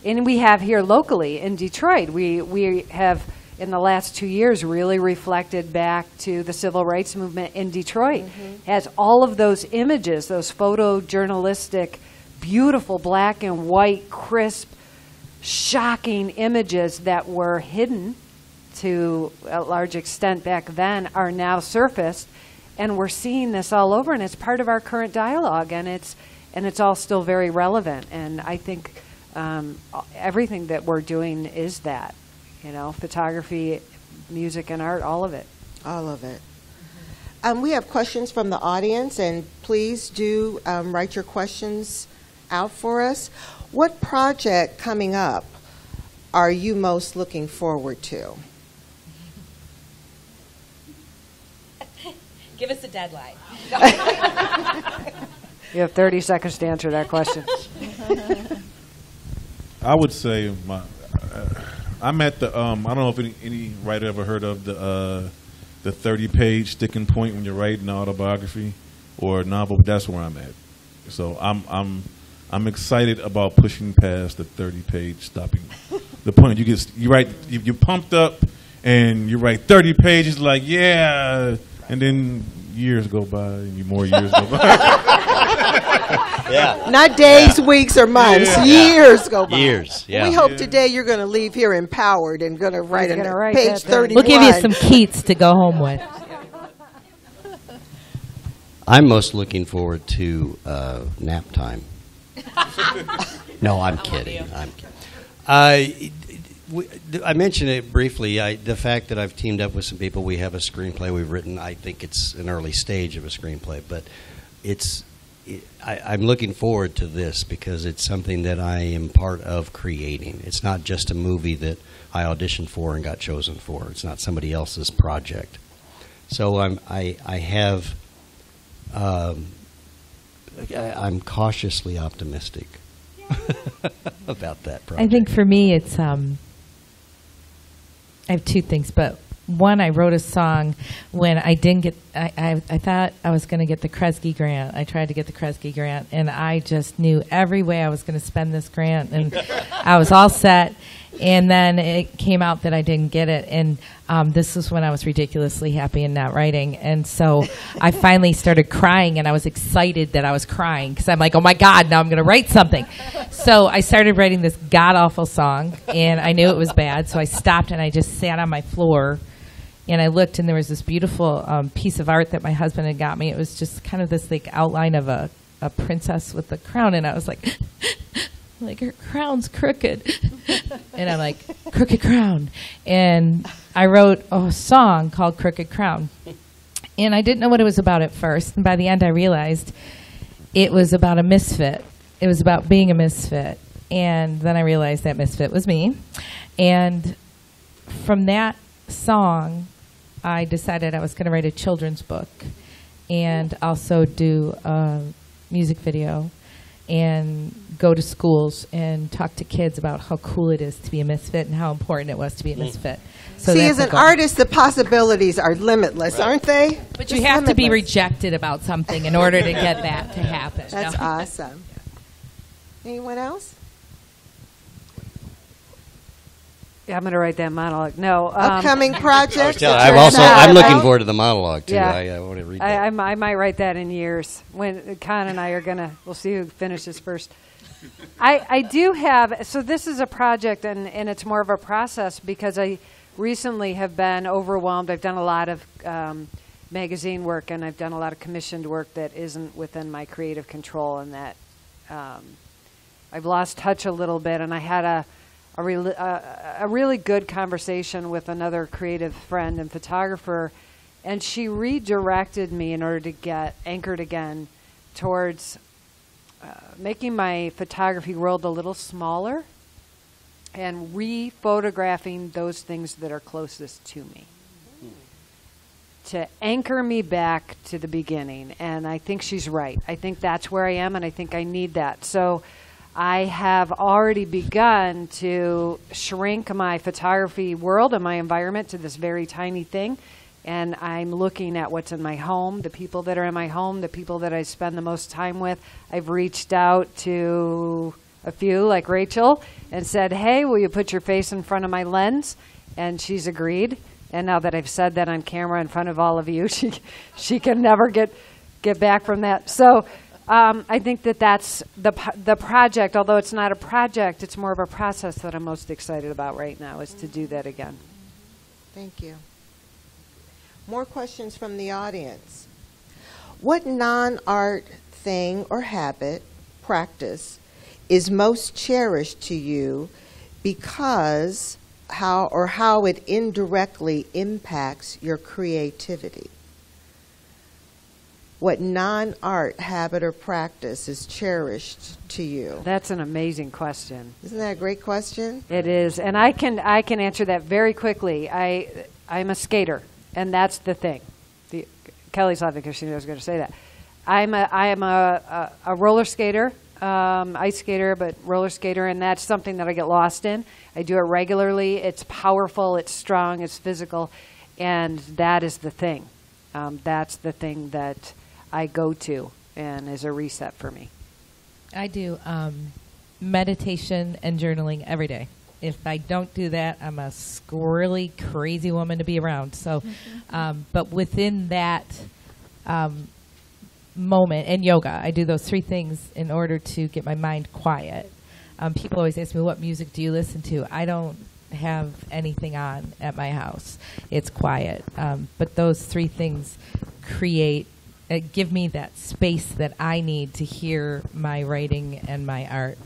[SPEAKER 6] and we have here locally in Detroit. We have, in the last 2 years, really reflected back to the civil rights movement in Detroit. Has all of those images, those photojournalistic, beautiful black and white, crisp, shocking images that were hidden to a large extent back then are now surfaced. And we're seeing this all over, and it's part of our current dialogue, and it's all still very relevant. And I think everything that we're doing is that, photography, music, and art, all of it.
[SPEAKER 1] All of it. We have questions from the audience, and please do write your questions out for us. What project coming up are you most looking forward to?
[SPEAKER 2] Give us a deadline.
[SPEAKER 6] You have 30 seconds to answer that question.
[SPEAKER 5] I would say I'm at the I don't know if any writer ever heard of the 30-page sticking point when you're writing an autobiography or a novel, but that's where I'm at. So I'm excited about pushing past the 30-page stopping the point. You're pumped up and you write 30 pages like, yeah. And then years go by, and more years go by.
[SPEAKER 3] Yeah.
[SPEAKER 1] Not days, weeks, or months. Years go by.
[SPEAKER 3] Years, yeah.
[SPEAKER 1] We hope today you're going to leave here empowered and going to write page 31.
[SPEAKER 2] We'll give you some Keats to go home with.
[SPEAKER 3] I'm most looking forward to nap time. No, I'm kidding. I mentioned it briefly. The fact that I've teamed up with some people, we have a screenplay we've written. I think it's an early stage of a screenplay, but I'm looking forward to this because it's something that I am part of creating. It's not just a movie that I auditioned for and got chosen for. It's not somebody else's project. So I'm cautiously optimistic about that project.
[SPEAKER 2] I think for me, it's I have two things, but one, I wrote a song when I didn't get, I thought I was going to get the Kresge grant. I tried to get the Kresge grant, and I just knew every way I was going to spend this grant, and I was all set. And then it came out that I didn't get it, and this is when I was ridiculously happy and not writing. And so I finally started crying, and I was excited that I was crying because I'm like, oh my God, now I'm going to write something. So I started writing this god-awful song, and I knew it was bad, so I stopped and I just sat on my floor, and I looked, and there was this beautiful piece of art that my husband had got me. It was just kind of this like outline of a princess with a crown, and I was like, like, her crown's crooked. And I'm like, crooked crown. And I wrote a song called Crooked Crown. And I didn't know what it was about at first. And by the end, I realized it was about a misfit. It was about being a misfit. And then I realized that misfit was me. And from that song, I decided I was going to write a children's book and also do a music video and go to schools and talk to kids about how cool it is to be a misfit and how important it was to be a misfit. So
[SPEAKER 1] See,
[SPEAKER 2] that's
[SPEAKER 1] as
[SPEAKER 2] the
[SPEAKER 1] an
[SPEAKER 2] goal.
[SPEAKER 1] artist, the possibilities are limitless, aren't they?
[SPEAKER 2] But you
[SPEAKER 1] Just
[SPEAKER 2] have to be
[SPEAKER 1] limitless.
[SPEAKER 2] rejected about something in order to get that to happen.
[SPEAKER 1] That's
[SPEAKER 2] No.
[SPEAKER 1] awesome. Anyone else?
[SPEAKER 6] Yeah, I'm going to write that monologue. No.
[SPEAKER 1] Upcoming projects?
[SPEAKER 3] I'm looking forward to the monologue too.
[SPEAKER 6] Yeah.
[SPEAKER 3] I want to read that.
[SPEAKER 6] I might write that in years when Con and I are we'll see who finishes first. I do have, so this is a project and it's more of a process because I recently have been overwhelmed. I've done a lot of magazine work and I've done a lot of commissioned work that isn't within my creative control and that I've lost touch a little bit, and I had a really good conversation with another creative friend and photographer, and she redirected me in order to get anchored again towards making my photography world a little smaller and re-photographing those things that are closest to me to anchor me back to the beginning. And I think she's right. I think that's where I am, and I think I need that. So I have already begun to shrink my photography world and my environment to this very tiny thing. And I'm looking at what's in my home, the people that are in my home, the people that I spend the most time with. I've reached out to a few, like Rachel, and said, hey, will you put your face in front of my lens? And she's agreed. And now that I've said that on camera in front of all of you, she can never get back from that. So I think that's the project. Although it's not a project, it's more of a process that I'm most excited about right now, is to do that again.
[SPEAKER 1] Thank you. More questions from the audience. What non-art thing or habit, practice, is most cherished to you because how it indirectly impacts your creativity? What non-art habit or practice is cherished to you?
[SPEAKER 6] That's an amazing question.
[SPEAKER 1] Isn't that a great question?
[SPEAKER 6] It is, and I can answer that very quickly. I'm a skater, and that's the thing. Kelly's laughing because she knew I was going to say that. I am a roller skater, ice skater, but roller skater, and that's something that I get lost in. I do it regularly. It's powerful, it's strong, it's physical, and that is the thing. That's the thing that I go to and is a reset for me.
[SPEAKER 2] I do meditation and journaling every day. If I don't do that, I'm a squirrely, crazy woman to be around. So, but within that moment, and yoga, I do those three things in order to get my mind quiet. People always ask me, what music do you listen to? I don't have anything on at my house. It's quiet. But those three things give me that space that I need to hear my writing and my art.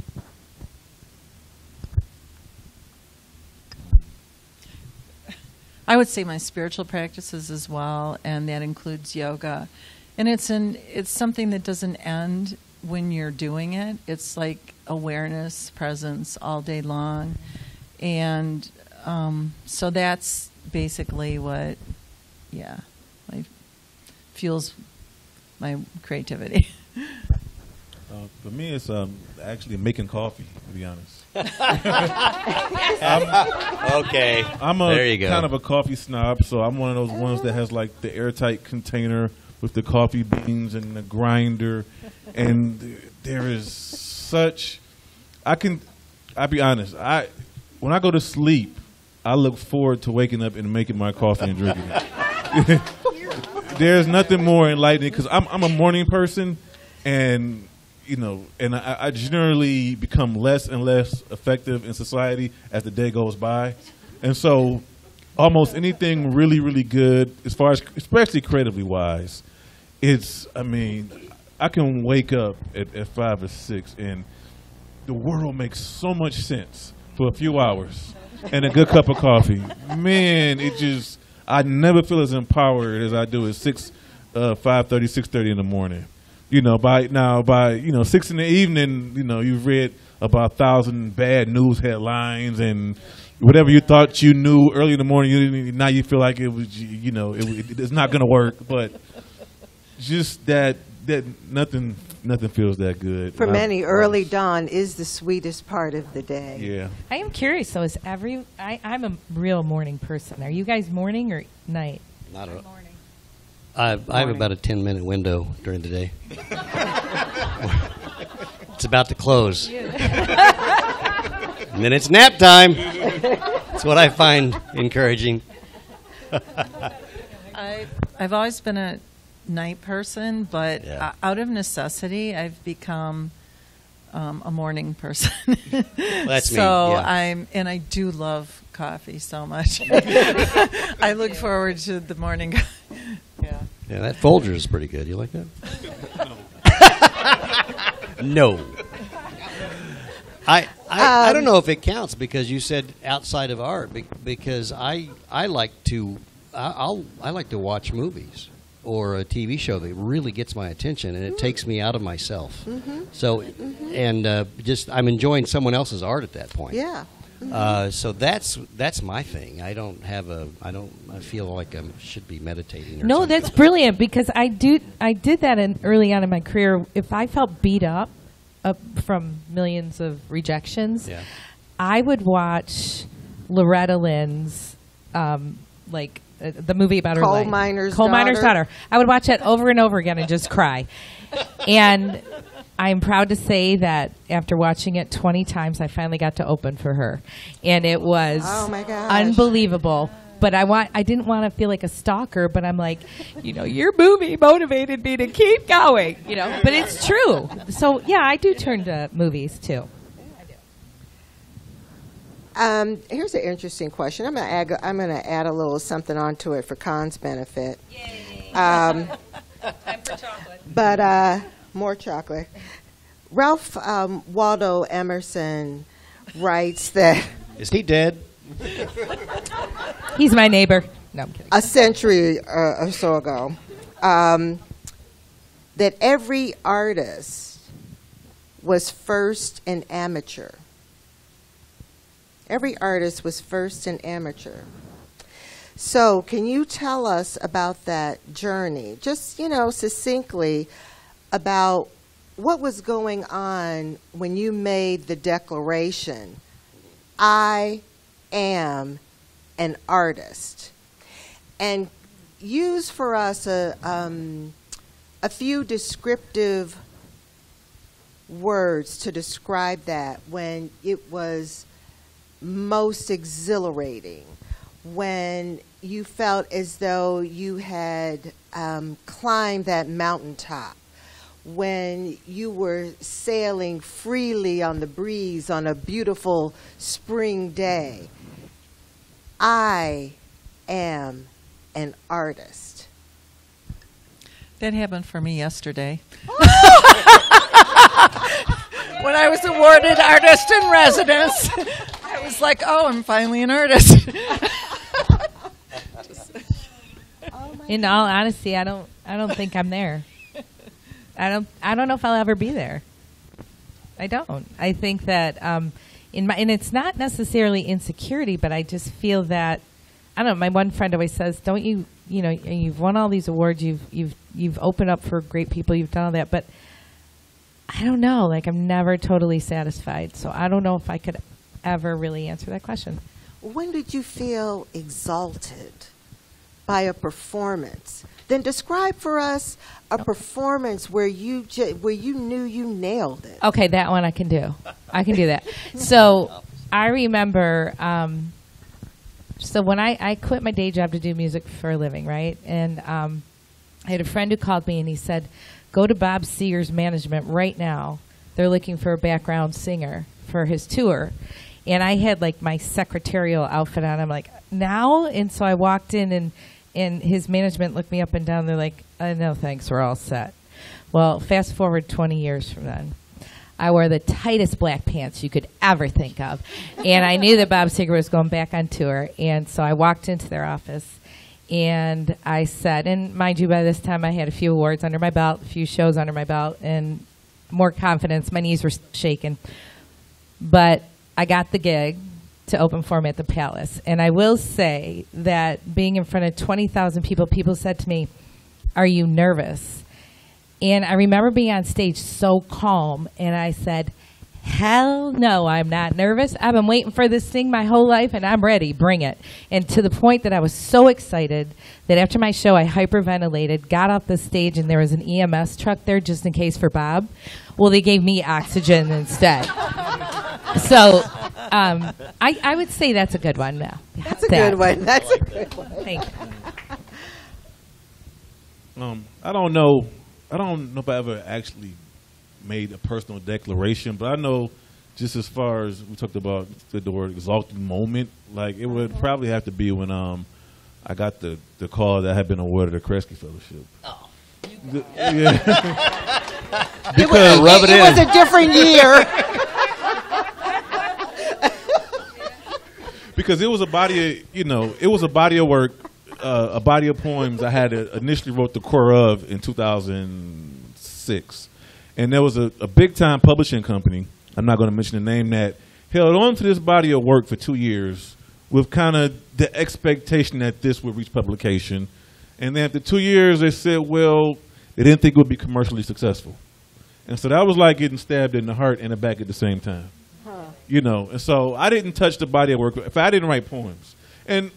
[SPEAKER 4] I would say my spiritual practices as well, and that includes yoga. And it's something that doesn't end when you're doing it. It's like awareness, presence all day long. And so that's basically what, fuels my creativity.
[SPEAKER 5] For me, it's actually making coffee, to be honest.
[SPEAKER 3] Okay.
[SPEAKER 5] I'm
[SPEAKER 3] there you go.
[SPEAKER 5] Kind of a coffee snob, so I'm one of those ones that has like the airtight container with the coffee beans and the grinder. And there is such, I'll be honest, when I go to sleep, I look forward to waking up and making my coffee and drinking it. There's nothing more enlightening because I'm a morning person, and I generally become less and less effective in society as the day goes by. And so almost anything really, really good, as far as, especially creatively wise, I can wake up at 5 or 6 and the world makes so much sense for a few hours and a good cup of coffee. Man, I never feel as empowered as I do at 5:30, 6:30 in the morning. By 6 in the evening, you've read about 1,000 bad news headlines and whatever you thought you knew early in the morning, now you feel like it was, it's not going to work. But just that nothing feels that good.
[SPEAKER 1] For many, early dawn is the sweetest part of the day.
[SPEAKER 5] Yeah.
[SPEAKER 2] I am curious, though, I'm a real morning person. Are you guys morning or night?
[SPEAKER 3] Not a morning. I have about a 10-minute window during the day. It's about to close. And then it's nap time. That's what I find encouraging.
[SPEAKER 4] I've always been a night person, but out of necessity, I've become a morning person.
[SPEAKER 3] That's me.
[SPEAKER 4] So
[SPEAKER 3] Yeah.
[SPEAKER 4] I do love coffee so much. I look forward to the morning.
[SPEAKER 3] Yeah, that Folgers is pretty good. You like that? No. I don't know if it counts because you said outside of art. Because I like to watch movies or a TV show that really gets my attention and it takes me out of myself. Mm-hmm. So, and I'm enjoying someone else's art at that point.
[SPEAKER 1] Yeah.
[SPEAKER 3] So that's my thing. I feel like I should be meditating. Or
[SPEAKER 2] No,
[SPEAKER 3] something.
[SPEAKER 2] that's brilliant because I did that early on in my career. If I felt beat up from millions of rejections, I would watch Loretta Lynn's the movie about her life. Coal Miner's Daughter. I would watch that over and over again and just cry. And I'm proud to say that after watching it 20 times, I finally got to open for her, and it was unbelievable. But I didn't want to feel like a stalker, but I'm like, your movie motivated me to keep going, But it's true. So yeah, I do turn to movies too.
[SPEAKER 1] Here's an interesting question. I'm gonna add a little something onto it for Khan's benefit.
[SPEAKER 2] Yay! Time for chocolate.
[SPEAKER 1] But more chocolate. Ralph Waldo Emerson writes that.
[SPEAKER 3] Is he dead?
[SPEAKER 2] He's my neighbor. No, I'm kidding.
[SPEAKER 1] A century or so ago, that every artist was first an amateur. Every artist was first an amateur. So can you tell us about that journey, just, succinctly, about what was going on when you made the declaration, I am an artist? And use for us a few descriptive words to describe that when it was most exhilarating, when you felt as though you had climbed that mountaintop, when you were sailing freely on the breeze on a beautiful spring day. I am an artist.
[SPEAKER 4] That happened for me yesterday. When I was awarded Artist in Residence, I was like, oh, I'm finally an artist.
[SPEAKER 2] In all honesty, I don't think I'm there. I don't know if I'll ever be there. I don't. I think that and it's not necessarily insecurity, but I just feel that I don't know. My one friend always says, "Don't you? You've won all these awards. You've opened up for great people. You've done all that, but I don't know. Like I'm never totally satisfied. So I don't know if I could ever really answer that question."
[SPEAKER 1] When did you feel exalted by a performance? Then describe for us a performance where you knew you nailed it.
[SPEAKER 2] Okay, that one I can do. I can do that. So I remember. So when I quit my day job to do music for a living, right? And I had a friend who called me and he said, "Go to Bob Seger's management right now. They're looking for a background singer for his tour." And I had like my secretarial outfit on. I'm like, now? And so I walked in and his management looked me up and down. They're like, "No, thanks, we're all set." Well, fast forward 20 years from then. I wore the tightest black pants you could ever think of. And I knew that Bob Seger was going back on tour. And so I walked into their office and I said, and mind you, by this time I had a few awards under my belt, a few shows under my belt, and more confidence. My knees were shaking. But I got the gig to open for me at the Palace. And I will say that being in front of 20,000 people, people said to me, "Are you nervous?" And I remember being on stage so calm, and I said, "Hell no, I'm not nervous. I've been waiting for this thing my whole life, and I'm ready. Bring it." And to the point that I was so excited that after my show, I hyperventilated, got off the stage, and there was an EMS truck there just in case for Bob. Well, they gave me oxygen instead. So I would say that's a good one now.
[SPEAKER 1] That's a good one. That's a good one.
[SPEAKER 2] Thank you.
[SPEAKER 5] I don't know if I ever actually made a personal declaration, but I know just as far as we talked about the word exalting moment, like it would probably have to be when I got the call that I had been awarded a Kresge Fellowship.
[SPEAKER 1] Oh.
[SPEAKER 5] Yeah.
[SPEAKER 1] Because it was a different year.
[SPEAKER 5] Because it was a body of, it was a body of work, a body of poems I had initially wrote the core of in 2006. And there was a big-time publishing company, I'm not going to mention the name, that held on to this body of work for 2 years with kind of the expectation that this would reach publication. And then after 2 years, they said, well, they didn't think it would be commercially successful. And so that was like getting stabbed in the heart and the back at the same time. And so I didn't touch the body of work. If I didn't write poems. And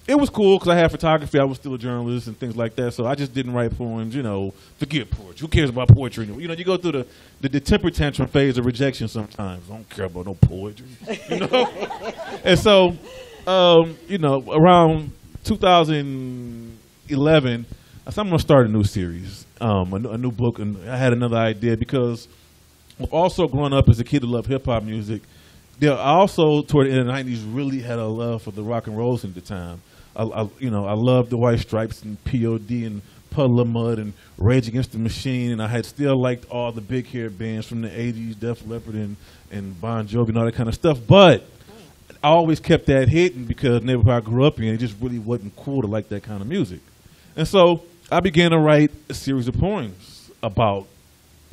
[SPEAKER 5] it was cool because I had photography. I was still a journalist and things like that. So I just didn't write poems, forget poetry. Who cares about poetry? You go through the temper tantrum phase of rejection sometimes. I don't care about no poetry, And so, around 2011, I said, I'm going to start a new series, a new book. And I had another idea because I've also grown up as a kid who loved hip-hop music. I also, toward the end of the 90s, really had a love for the rock and rolls at the time. I loved the White Stripes and P.O.D. and Puddle of Mud and Rage Against the Machine, and I had still liked all the big hair bands from the 80s, Def Leppard and Bon Jovi and all that kind of stuff. But I always kept that hidden because the neighborhood I grew up in, it just really wasn't cool to like that kind of music. And so I began to write a series of poems about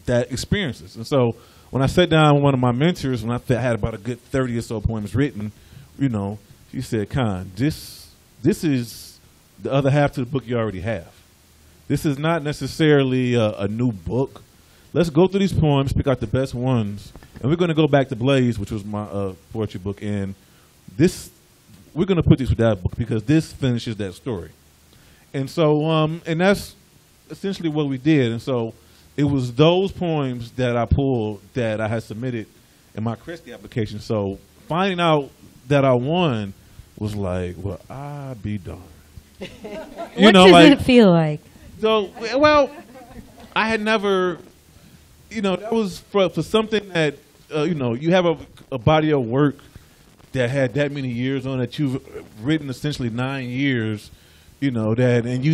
[SPEAKER 5] that experiences. And so when I sat down with one of my mentors, when I had about a good 30 or so poems written, she said, Con, this is the other half to the book you already have. This is not necessarily a new book. Let's go through these poems, pick out the best ones, and we're going to go back to Blaze, which was my poetry book, and we're going to put this with that book because this finishes that story. And so, and that's essentially what we did. And so it was those poems that I pulled that I had submitted in my Kresge application. So finding out that I won was like, well, I be darned.
[SPEAKER 2] What does it feel like?
[SPEAKER 5] So, well, I had never, that was for something that, you have a body of work that had that many years on it. You've written essentially 9 years, and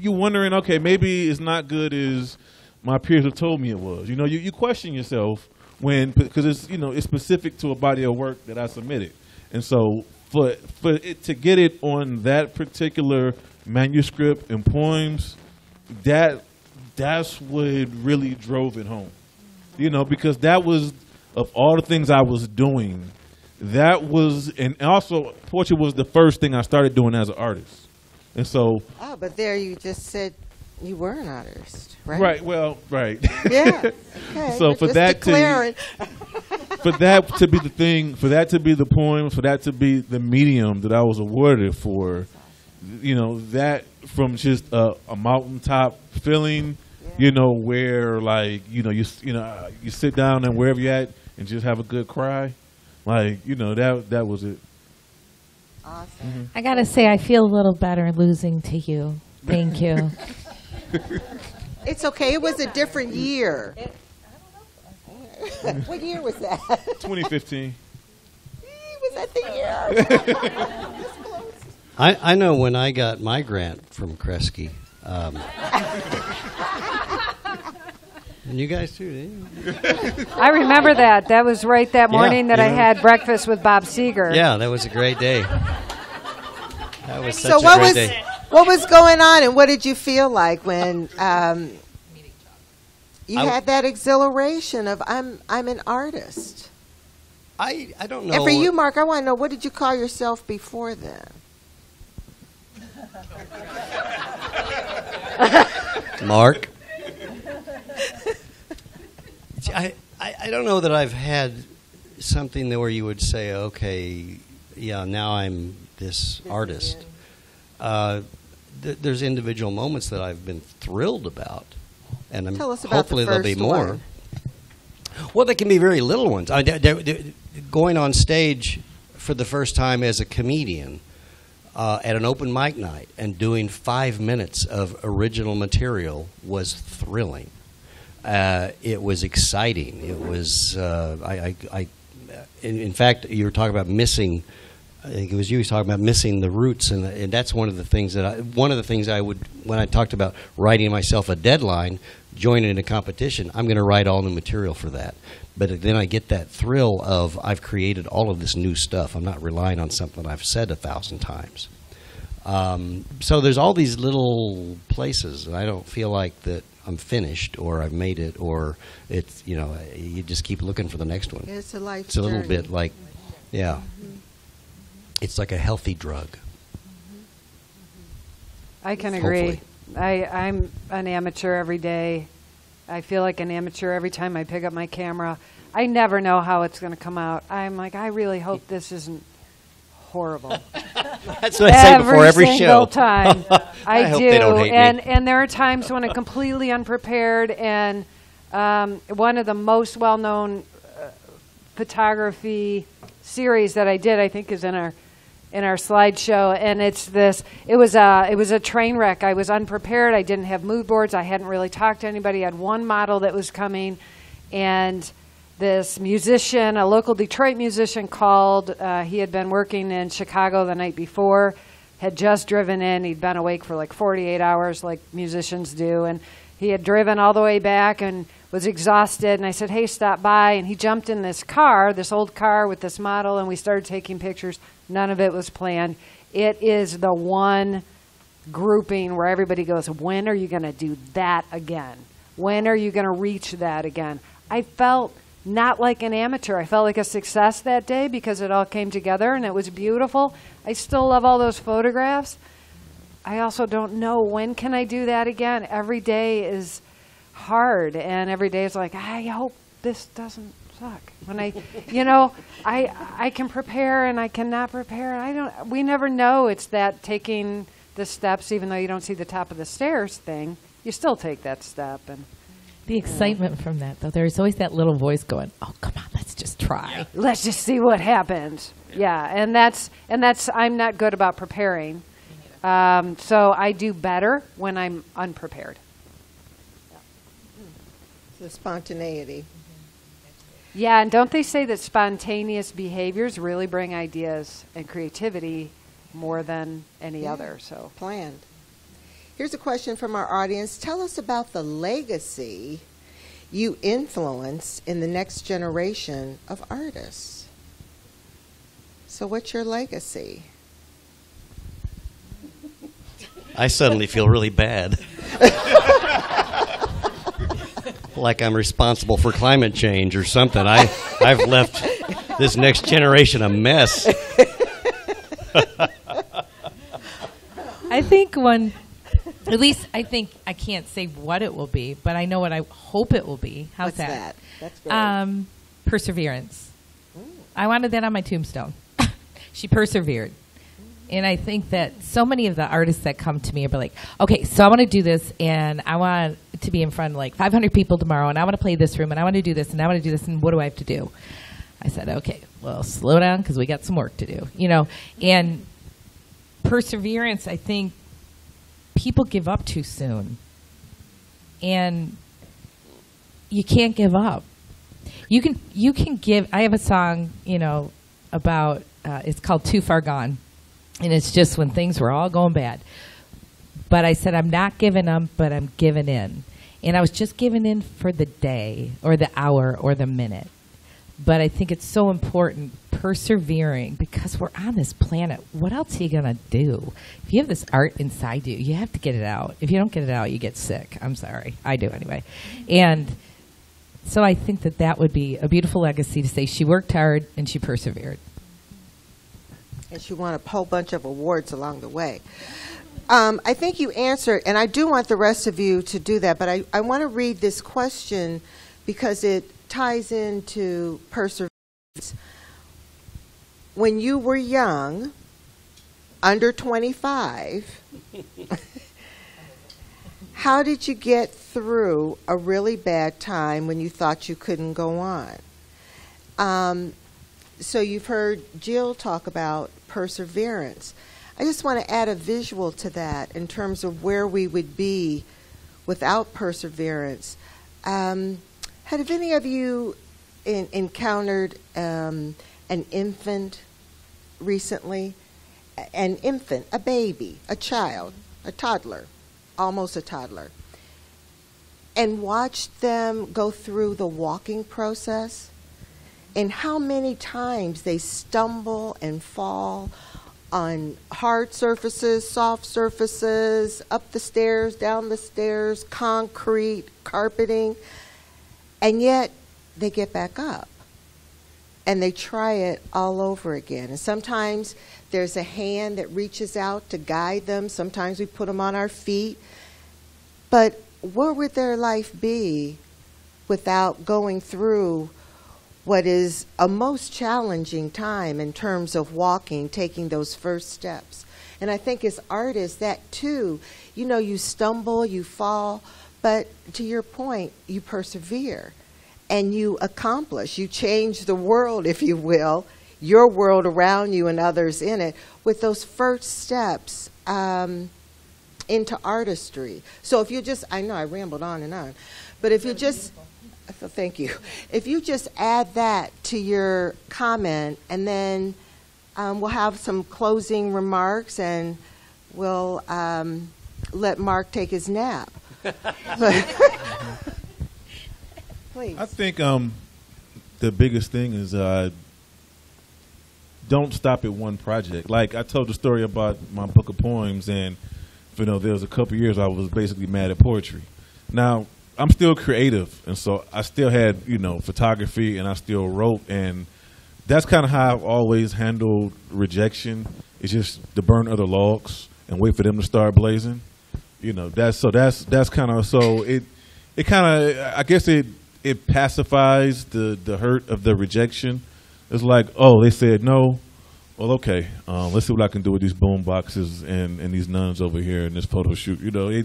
[SPEAKER 5] you're wondering, okay, maybe it's not good as my peers have told me it was. You question yourself because it's specific to a body of work that I submitted. And so for it to get it on that particular manuscript and poems, that's what really drove it home. Because that was, of all the things I was doing, that was, and also poetry was the first thing I started doing as an artist. And so,
[SPEAKER 1] but there you just said you were an artist, right?
[SPEAKER 5] Right. Well, right.
[SPEAKER 1] Yeah. Okay.
[SPEAKER 5] So for that to be the thing, for that to be the poem, for that to be the medium that I was awarded for, that from just a mountaintop feeling, where like you sit down and wherever you're at and just have a good cry, like that was it.
[SPEAKER 1] Awesome.
[SPEAKER 2] Mm-hmm. I gotta say, I feel a little better losing to you. Thank you.
[SPEAKER 1] It's okay. It was a different year. What year was that?
[SPEAKER 5] 2015.
[SPEAKER 1] Was that the year?
[SPEAKER 3] I know when I got my grant from Kresge. And you guys too, didn't you?
[SPEAKER 6] I remember that. That was right that morning that
[SPEAKER 3] you
[SPEAKER 6] I
[SPEAKER 3] know.
[SPEAKER 6] had breakfast with Bob Seeger.
[SPEAKER 3] Yeah, that was a great day. That was such
[SPEAKER 1] So
[SPEAKER 3] a
[SPEAKER 1] what
[SPEAKER 3] great
[SPEAKER 1] was
[SPEAKER 3] day.
[SPEAKER 1] what was going on, and what did you feel like when you
[SPEAKER 3] I-
[SPEAKER 1] had that exhilaration of I'm an artist?
[SPEAKER 3] I don't know.
[SPEAKER 1] And for you, Mark, I want to know, what did you call yourself before then?
[SPEAKER 3] Mark. I don't know that I've had something where you would say, okay, yeah, now I'm this artist. There's individual moments that I've been thrilled about, and
[SPEAKER 1] Tell us about
[SPEAKER 3] hopefully
[SPEAKER 1] the
[SPEAKER 3] there'll be
[SPEAKER 1] first
[SPEAKER 3] more.
[SPEAKER 1] one.
[SPEAKER 3] Well, they can be very little ones. Going on stage for the first time as a comedian at an open mic night and doing 5 minutes of original material was thrilling. It was exciting. It was. In fact, you were talking about missing. I think it was you talking about missing the roots, and that's one of the things that I would, when I talked about writing myself a deadline, joining a competition. I'm going to write all new material for that. But then I get that thrill of I've created all of this new stuff. I'm not relying on something I've said 1,000 times. So there's all these little places, and I don't feel like that I'm finished or I've made it, or it's, you just keep looking for the next one.
[SPEAKER 1] It's a life
[SPEAKER 3] It's a little
[SPEAKER 1] journey.
[SPEAKER 3] bit like, yeah. It's like a healthy drug.
[SPEAKER 6] I can agree.
[SPEAKER 3] Hopefully.
[SPEAKER 6] I'm an amateur every day. I feel like an amateur every time I pick up my camera. I never know how it's going to come out. I'm like, I really hope this isn't horrible.
[SPEAKER 3] That's what I say before every
[SPEAKER 6] single
[SPEAKER 3] show.
[SPEAKER 6] time. I
[SPEAKER 3] hope
[SPEAKER 6] do.
[SPEAKER 3] they don't hate me.
[SPEAKER 6] And there are times when I'm completely unprepared. And one of the most well-known photography series that I did, I think, is in our slideshow, and it's this. It was a train wreck. I was unprepared. I didn't have mood boards. I hadn't really talked to anybody. I had one model that was coming, and this musician, a local Detroit musician, called. He had been working in Chicago the night before, had just driven in. He'd been awake for like 48 hours, like musicians do, and he had driven all the way back and was exhausted. And I said, "Hey, stop by." And he jumped in this car, this old car with this model, and we started taking pictures. None of it was planned. It is the one grouping where everybody goes, when are you going to do that again? When are you going to reach that again? I felt not like an amateur. I felt like a success that day because it all came together and it was beautiful. I still love all those photographs. I also don't know, when can I do that again? Every day is hard, and every day is like, I hope this doesn't suck. When I can prepare and I cannot prepare. We never know. It's that taking the steps, even though you don't see the top of the stairs thing, you still take that step. And
[SPEAKER 2] The excitement from that, though, there's always that little voice going, "Oh, come on, let's just try."
[SPEAKER 6] let's just see what happens. Yeah, and that's I'm not good about preparing. So I do better when I'm unprepared.
[SPEAKER 1] The spontaneity.
[SPEAKER 6] Yeah, and don't they say that spontaneous behaviors really bring ideas and creativity more than any other? So
[SPEAKER 1] Planned. Here's a question from our audience. Tell us about the legacy you influence in the next generation of artists. So what's your legacy?
[SPEAKER 3] I suddenly feel really bad. Like I'm responsible for climate change or something. I've left this next generation a mess.
[SPEAKER 2] I think at least I think, I can't say what it will be, but I know what I hope it will be. How's
[SPEAKER 1] What's that? That's great.
[SPEAKER 2] Perseverance. I wanted that on my tombstone. She persevered. And I think that so many of the artists that come to me are like, okay, so I want to do this, and I want to be in front of like 500 people tomorrow, and I want to play this room, and I want to do this, and I want to do this, and what do I have to do? I said, okay, well, slow down because we got some work to do, And perseverance, I think people give up too soon. And you can't give up. You can give. I have a song, about, it's called Too Far Gone. And it's just when things were all going bad. But I said, I'm not giving up, but I'm giving in. And I was just giving in for the day or the hour or the minute. But I think it's so important, persevering, because we're on this planet. What else are you going to do? If you have this art inside you, you have to get it out. If you don't get it out, you get sick. I'm sorry. I do anyway. And so I think that that would be a beautiful legacy to say she worked hard and she persevered.
[SPEAKER 1] And she won a whole bunch of awards along the way. I think you answered, and I do want the rest of you to do that, but I want to read this question because it ties into perseverance. When you were young, under 25, how did you get through a really bad time when you thought you couldn't go on? So you've heard Jill talk about perseverance. I just want to add a visual to that in terms of where we would be without perseverance. Have any of you encountered an infant recently? An infant, a baby, a child, a toddler, almost a toddler, and watched them go through the walking process? And how many times they stumble and fall on hard surfaces, soft surfaces, up the stairs, down the stairs, concrete, carpeting, and yet they get back up and they try it all over again. And sometimes there's a hand that reaches out to guide them. Sometimes we put them on our feet. But where would their life be without going through what is a most challenging time in terms of walking, taking those first steps? And I think as artists, that too, you know, you stumble, you fall, but to your point, you persevere and you accomplish. You change the world, if you will, your world around you and others in it, with those first steps into artistry. So if you just, I know I rambled on and on, but if you just, thank you. If you just add that to your comment, and then we'll have some closing remarks, and we'll let Mark take his nap. Please.
[SPEAKER 5] I think the biggest thing is don't stop at one project. Like I told the story about my book of poems, and you know, there was a couple of years I was basically mad at poetry. Now, I'm still creative, and so I still had, you know, photography, and I still wrote, and that's kind of how I've always handled rejection. It's just to burn other logs and wait for them to start blazing. You know, that's kind of, so it kind of, I guess it pacifies the hurt of the rejection. It's like, oh, they said no. Well, okay, let's see what I can do with these boom boxes and these nuns over here in this photo shoot. You know,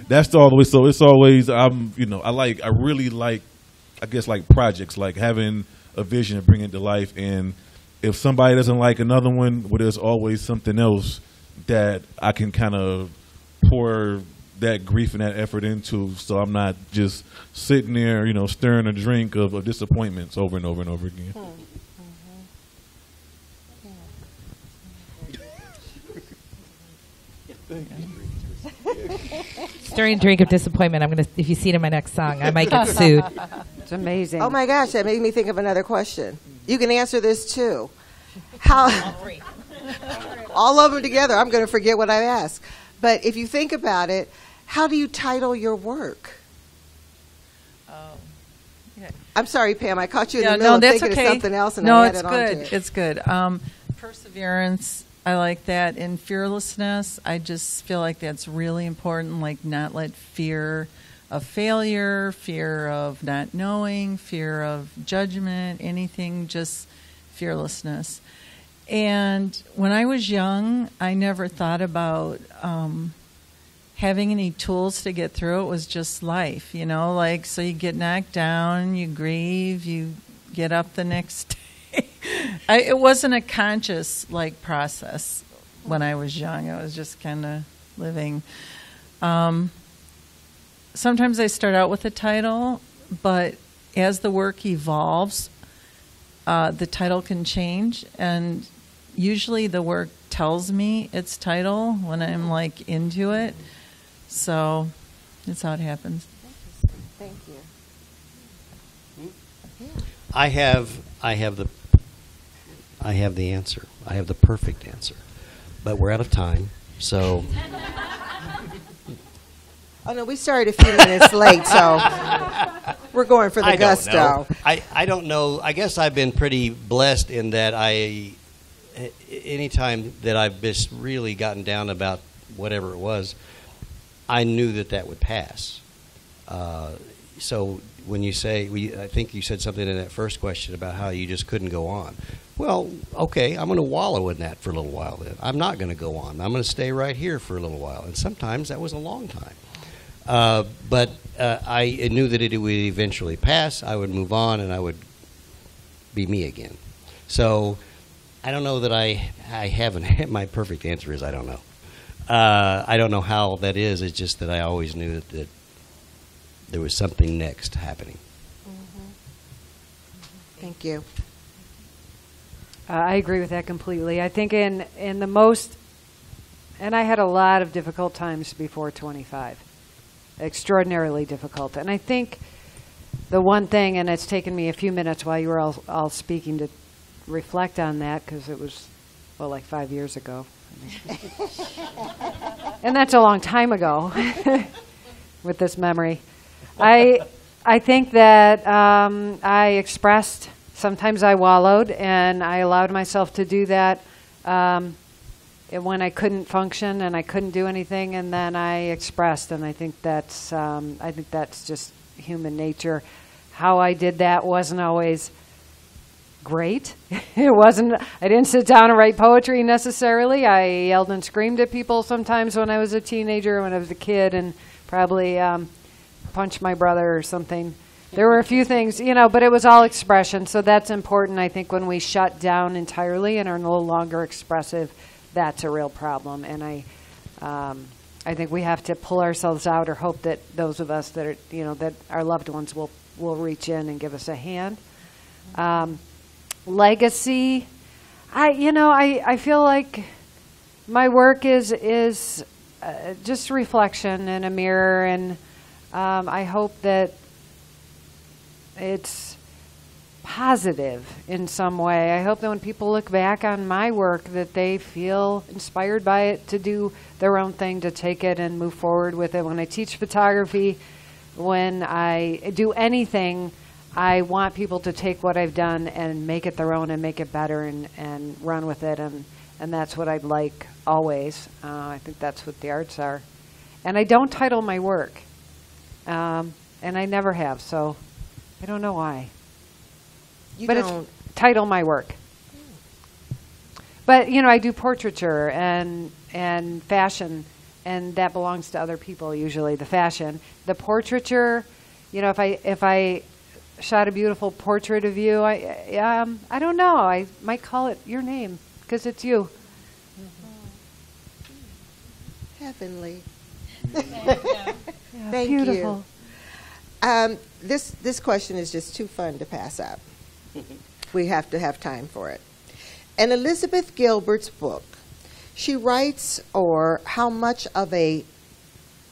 [SPEAKER 5] that's all the way. So it's always, I really like, I guess, like projects, like having a vision and bringing it to life. And if somebody doesn't like another one, well, there's always something else that I can kind of pour that grief and that effort into, so I'm not just sitting there, you know, stirring a drink of disappointments over and over and over again.
[SPEAKER 2] Stirring drink of disappointment. I'm gonna. If you see it in my next song, I might get sued.
[SPEAKER 6] It's amazing.
[SPEAKER 1] Oh my gosh, that made me think of another question. You can answer this too. How? All of them together. I'm going to forget what I asked. But if you think about it, how do you title your work? I'm sorry, Pam. I caught you in the middle of thinking of something else, and I had it on to it.
[SPEAKER 4] It's good. Perseverance. I like that. And fearlessness, I just feel like that's really important, like not let fear of failure, fear of not knowing, fear of judgment, anything, just fearlessness. And when I was young, I never thought about having any tools to get through. It was just life, you know, like, so you get knocked down, you grieve, you get up the next day. It wasn't a conscious like process when I was young. I was just kind of living. Sometimes I start out with a title, but as the work evolves, the title can change, and usually the work tells me its title when I'm like into it. So that's how it happens.
[SPEAKER 1] Thank you.
[SPEAKER 3] I have the answer. I have the perfect answer. But we're out of time, so.
[SPEAKER 1] Oh, no, we started a few minutes late, so we're going for the gusto.
[SPEAKER 3] I don't know. I guess I've been pretty blessed in that anytime that I've just really gotten down about whatever it was, I knew that would pass. So when you say, I think you said something in that first question about how you just couldn't go on. Well, okay, I'm going to wallow in that for a little while then. I'm not going to go on. I'm going to stay right here for a little while. And sometimes that was a long time. But I knew that it would eventually pass. I would move on, and I would be me again. So I don't know that I haven't. My perfect answer is I don't know. I don't know how that is. It's just that I always knew that there was something next happening.
[SPEAKER 1] Mm-hmm. Thank you.
[SPEAKER 6] I agree with that completely. I think in the most, and I had a lot of difficult times before 25, extraordinarily difficult. And I think the one thing, and it's taken me a few minutes while you were all speaking to reflect on that, because it was, well, like 5 years ago. And that's a long time ago with this memory. I think that I expressed, sometimes I wallowed, and I allowed myself to do that when I couldn't function and I couldn't do anything, and then I expressed, and I think that's just human nature. How I did that wasn't always great. I didn't sit down and write poetry necessarily. I yelled and screamed at people sometimes when I was a teenager, when I was a kid, and probably punched my brother or something. There were a few things, but it was all expression. So that's important. I think when we shut down entirely and are no longer expressive, that's a real problem. And I think we have to pull ourselves out, or hope that those of us that are, that our loved ones will reach in and give us a hand. Legacy, I feel like my work is just reflection in a mirror, and I hope that it's positive in some way. I hope that when people look back on my work, that they feel inspired by it to do their own thing, to take it and move forward with it. When I teach photography, when I do anything, I want people to take what I've done and make it their own and make it better and run with it. And that's what I'd like always. I think that's what the arts are. And I don't title my work. And I never have, so I don't know why. It's title my work. But, I do portraiture and fashion, and that belongs to other people usually, the fashion. The portraiture, if I shot a beautiful portrait of you, I don't know, I might call it your name, because it's you.
[SPEAKER 1] Heavenly.
[SPEAKER 6] Yeah,
[SPEAKER 1] Thank
[SPEAKER 6] beautiful.
[SPEAKER 1] you. This question is just too fun to pass up. We have to have time for it. In Elizabeth Gilbert's book, she writes how much of a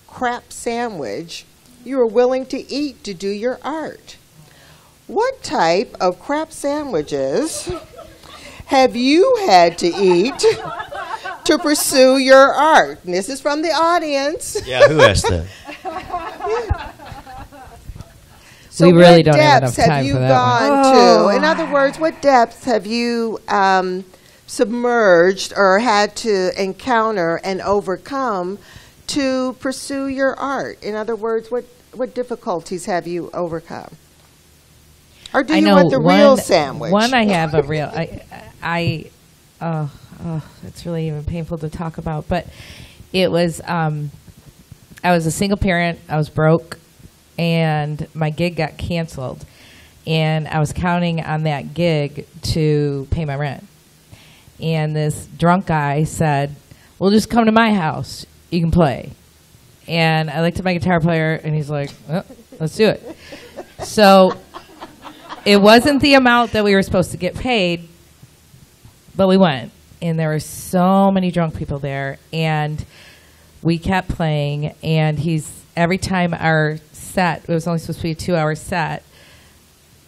[SPEAKER 1] crap sandwich you are willing to eat to do your art. What type of crap sandwiches have you had to eat to pursue your art? And this is from the audience.
[SPEAKER 3] Yeah, who asked that?
[SPEAKER 1] So
[SPEAKER 2] we really
[SPEAKER 1] what
[SPEAKER 2] don't have
[SPEAKER 1] depths
[SPEAKER 2] enough time
[SPEAKER 1] have you
[SPEAKER 2] for that
[SPEAKER 1] gone
[SPEAKER 2] one.
[SPEAKER 1] to? In other words, what depths have you submerged or had to encounter and overcome to pursue your art? In other words, what difficulties have you overcome? Or do you want the real sandwich?
[SPEAKER 2] One, I have a real. It's really even painful to talk about. But it was. I was a single parent. I was broke, and my gig got canceled, and I was counting on that gig to pay my rent. And this drunk guy said, "Well, just come to my house. You can play." And I looked at my guitar player, and he's like, "Oh, let's do it." So. It wasn't the amount that we were supposed to get paid, but we went. And there were so many drunk people there. And we kept playing, and every time our set, it was only supposed to be a 2-hour set,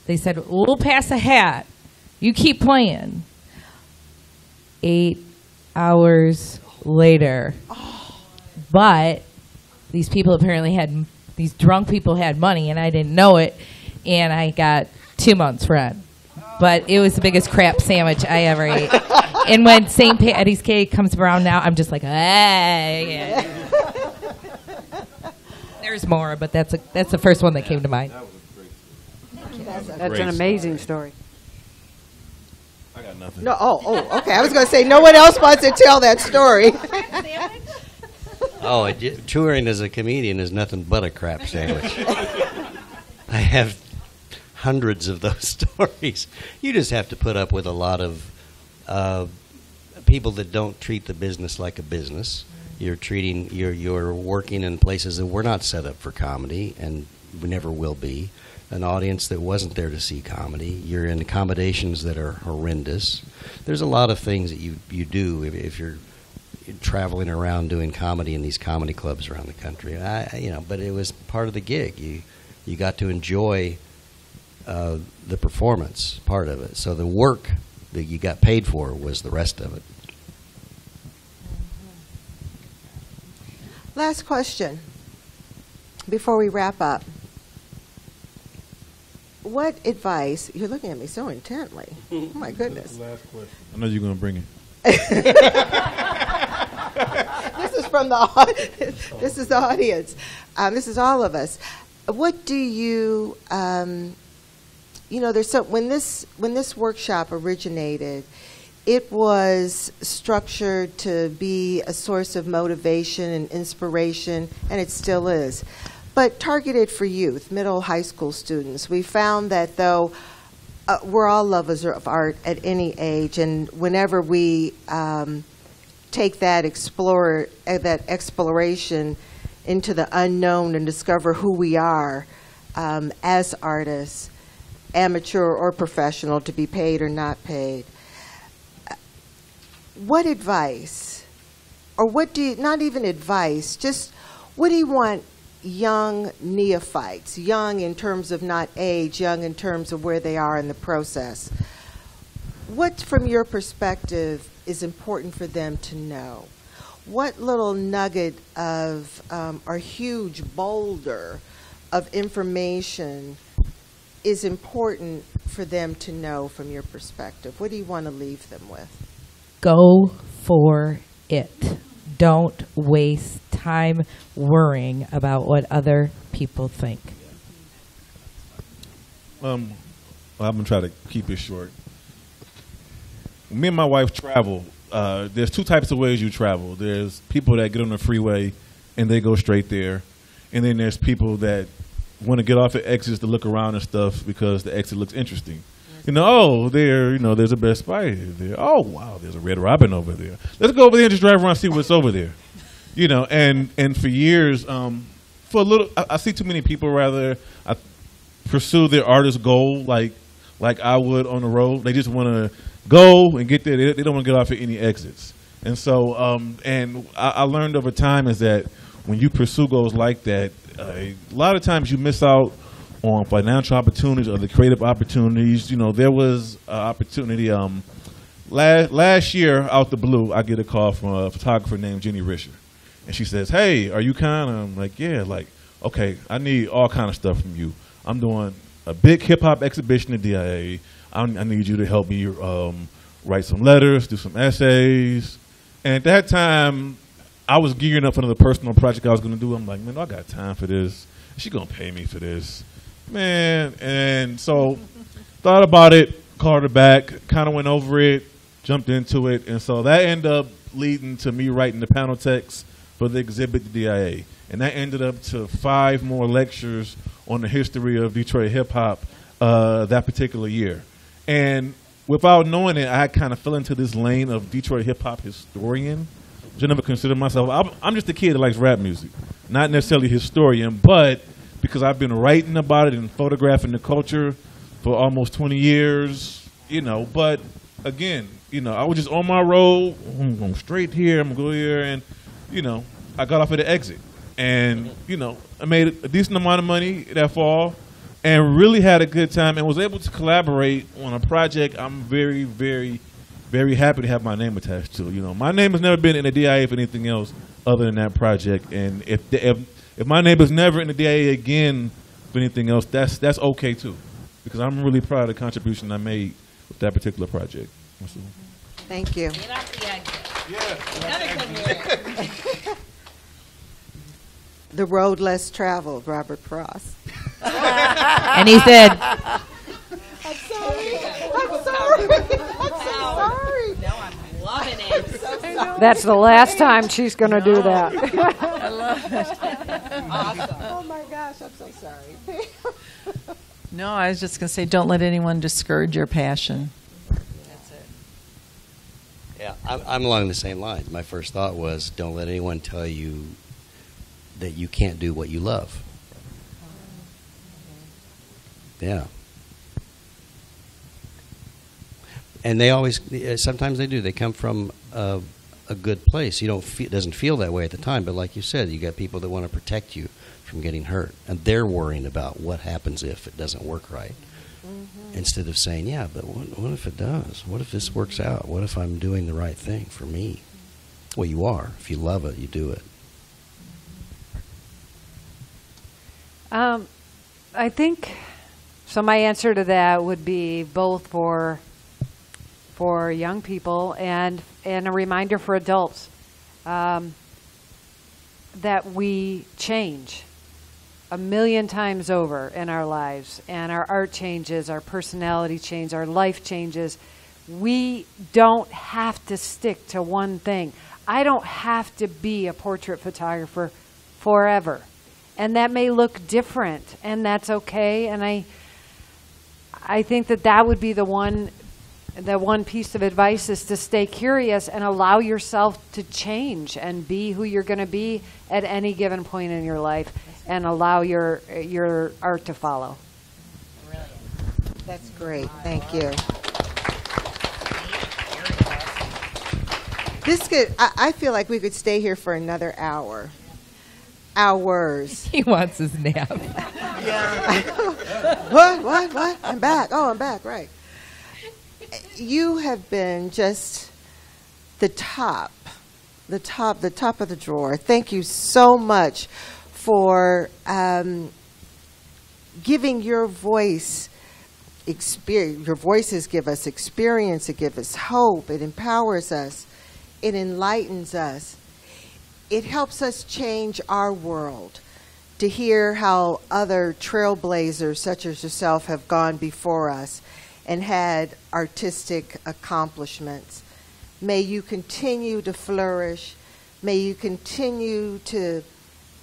[SPEAKER 2] they said, we'll pass a hat. You keep playing. 8 hours later. But these these drunk people had money, and I didn't know it, and I got 2 months rent. But it was the biggest crap sandwich I ever ate. And when St. Patty's Day comes around now, I'm just like, hey. There's more, but that's the first one that came to mind.
[SPEAKER 6] That's an amazing story.
[SPEAKER 5] I got nothing.
[SPEAKER 1] No, okay. I was going to say no one else wants to tell that story.
[SPEAKER 3] Touring as a comedian is nothing but a crap sandwich. I have hundreds of those stories. You just have to put up with a lot of people that don't treat the business like a business. You're working in places that were not set up for comedy, and we never will be. An audience that wasn't there to see comedy. You're in accommodations that are horrendous. There's a lot of things that you do if you're traveling around doing comedy in these comedy clubs around the country. But it was part of the gig. You got to enjoy the performance part of it. So the work that you got paid for was the rest of it.
[SPEAKER 1] Last question before we wrap up. What advice, you're looking at me so intently. Oh my goodness.
[SPEAKER 5] Last question. I know you're going to bring it.
[SPEAKER 1] This is from the audience. This is the audience. This is all of us. What do you, there's when this workshop originated, it was structured to be a source of motivation and inspiration, and it still is. But targeted for youth, middle, high school students. We found that though we're all lovers of art at any age, and whenever we take that exploration into the unknown and discover who we are as artists, amateur or professional, to be paid or not paid. What advice, or not even advice, just what do you want young neophytes, young in terms of not age, young in terms of where they are in the process, what from your perspective is important for them to know? What little nugget of or huge boulder of information is important for them to know from your perspective? What do you want to leave them with?
[SPEAKER 2] Go for it. Don't waste time worrying about what other people think.
[SPEAKER 5] I'm going to try to keep it short. Me and my wife travel. There's two types of ways you travel. There's people that get on the freeway and they go straight there. And then there's people that want to get off at exits to look around and stuff because the exit looks interesting. There's a Best Buy there. Oh, wow, there's a Red Robin over there. Let's go over there and just drive around and see what's over there. And for years, I see too many people rather pursue their artist goal like I would on the road. They just want to go and get there. They don't want to get off at any exits. And so, I learned over time is that when you pursue goals like that, a lot of times you miss out on financial opportunities or the creative opportunities. There was an opportunity last year out the blue. I get a call from a photographer named Jenny Risher, and she says, "Hey, are you kind of?" I'm like, "Yeah." Like, okay, I need all kind of stuff from you. I'm doing a big hip hop exhibition at DIA. I need you to help me write some letters, do some essays. And at that time, I was gearing up for another personal project I was going to do. I'm like, man, I got time for this. She going to pay me for this. Man, and so thought about it, called her back, kind of went over it, jumped into it, and so that ended up leading to me writing the panel text for the exhibit at DIA. And that ended up to 5 more lectures on the history of Detroit hip-hop that particular year. And without knowing it, I kind of fell into this lane of Detroit hip-hop historian, which I never considered myself. I'm just a kid that likes rap music, not necessarily historian, but because I've been writing about it and photographing the culture for almost 20 years, But again, I was just on my road. I'm going straight here. I'm going to go here, and I got off at the exit. And, I made a decent amount of money that fall and really had a good time and was able to collaborate on a project I'm very, very, very happy to have my name attached to. My name has never been in the DIA for anything else other than that project. And if my name is never in the DIA again for anything else, that's okay too. Because I'm really proud of the contribution I made with that particular project.
[SPEAKER 1] Thank you.
[SPEAKER 8] Get off the exit.
[SPEAKER 1] The road less traveled, Robert Frost.
[SPEAKER 2] And he said,
[SPEAKER 1] I'm sorry. I'm sorry. I'm so sorry.
[SPEAKER 8] No, I'm loving it.
[SPEAKER 6] That's the last time she's going to do that.
[SPEAKER 4] I love it.
[SPEAKER 8] Awesome.
[SPEAKER 1] Oh my gosh, I'm so sorry.
[SPEAKER 4] No, I was just going to say, don't let anyone discourage your passion.
[SPEAKER 8] That's it.
[SPEAKER 3] Yeah, I'm along the same lines. My first thought was, don't let anyone tell you that you can't do what you love. Yeah. And they always, sometimes they do. They come from a good place. It doesn't feel that way at the time, but like you said, you got people that want to protect you from getting hurt, and they're worrying about what happens if it doesn't work right. Instead of saying, yeah, but what if it does? What if this works out? What if I'm doing the right thing for me? Well, you are. If you love it, you do it.
[SPEAKER 6] I think, so my answer to that would be both for young people and a reminder for adults that we change a million times over in our lives, and our art changes, our personality changes, our life changes. We don't have to stick to one thing. I don't have to be a portrait photographer forever. And that may look different, and that's okay. And I think that would be the one piece of advice, is to stay curious and allow yourself to change and be who you're going to be at any given point in your life, and allow your art to follow.
[SPEAKER 8] Brilliant.
[SPEAKER 1] That's great. Thank you. I feel like we could stay here for another hour. Hours.
[SPEAKER 2] he wants his nap.
[SPEAKER 1] What? I'm back. Oh, I'm back. Right. You have been just the top of the drawer. Thank you so much for giving your voice experience. Your voices give us experience. It gives us hope. It empowers us. It enlightens us. It helps us change our world, to hear how other trailblazers such as yourself have gone before us and had artistic accomplishments. May you continue to flourish. May you continue to,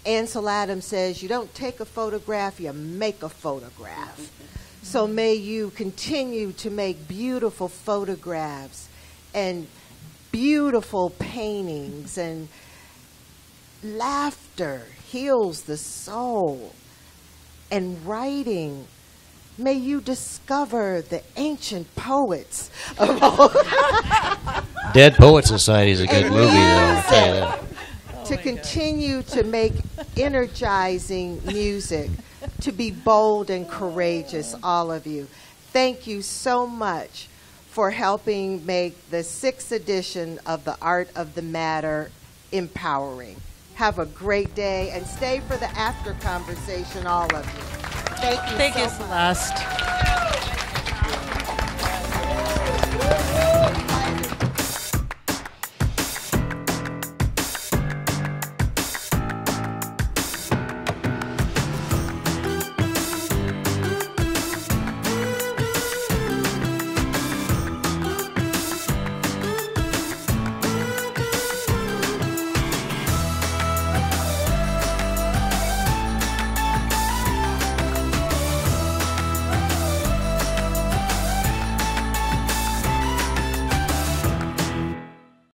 [SPEAKER 1] Ansel Adams says, you don't take a photograph, you make a photograph. So may you continue to make beautiful photographs and beautiful paintings, and laughter heals the soul, and writing. May you discover the ancient poets of all.
[SPEAKER 3] Dead Poet Society is a good movie, though. I'll tell you that.
[SPEAKER 1] To continue to make energizing music, to be bold and courageous, all of you. Thank you so much for helping make the 6th edition of the Art of the Matter empowering. Have a great day, and stay for the after conversation, all of you. Thank you
[SPEAKER 4] Thank
[SPEAKER 1] so
[SPEAKER 4] you,
[SPEAKER 1] much.
[SPEAKER 4] Celeste.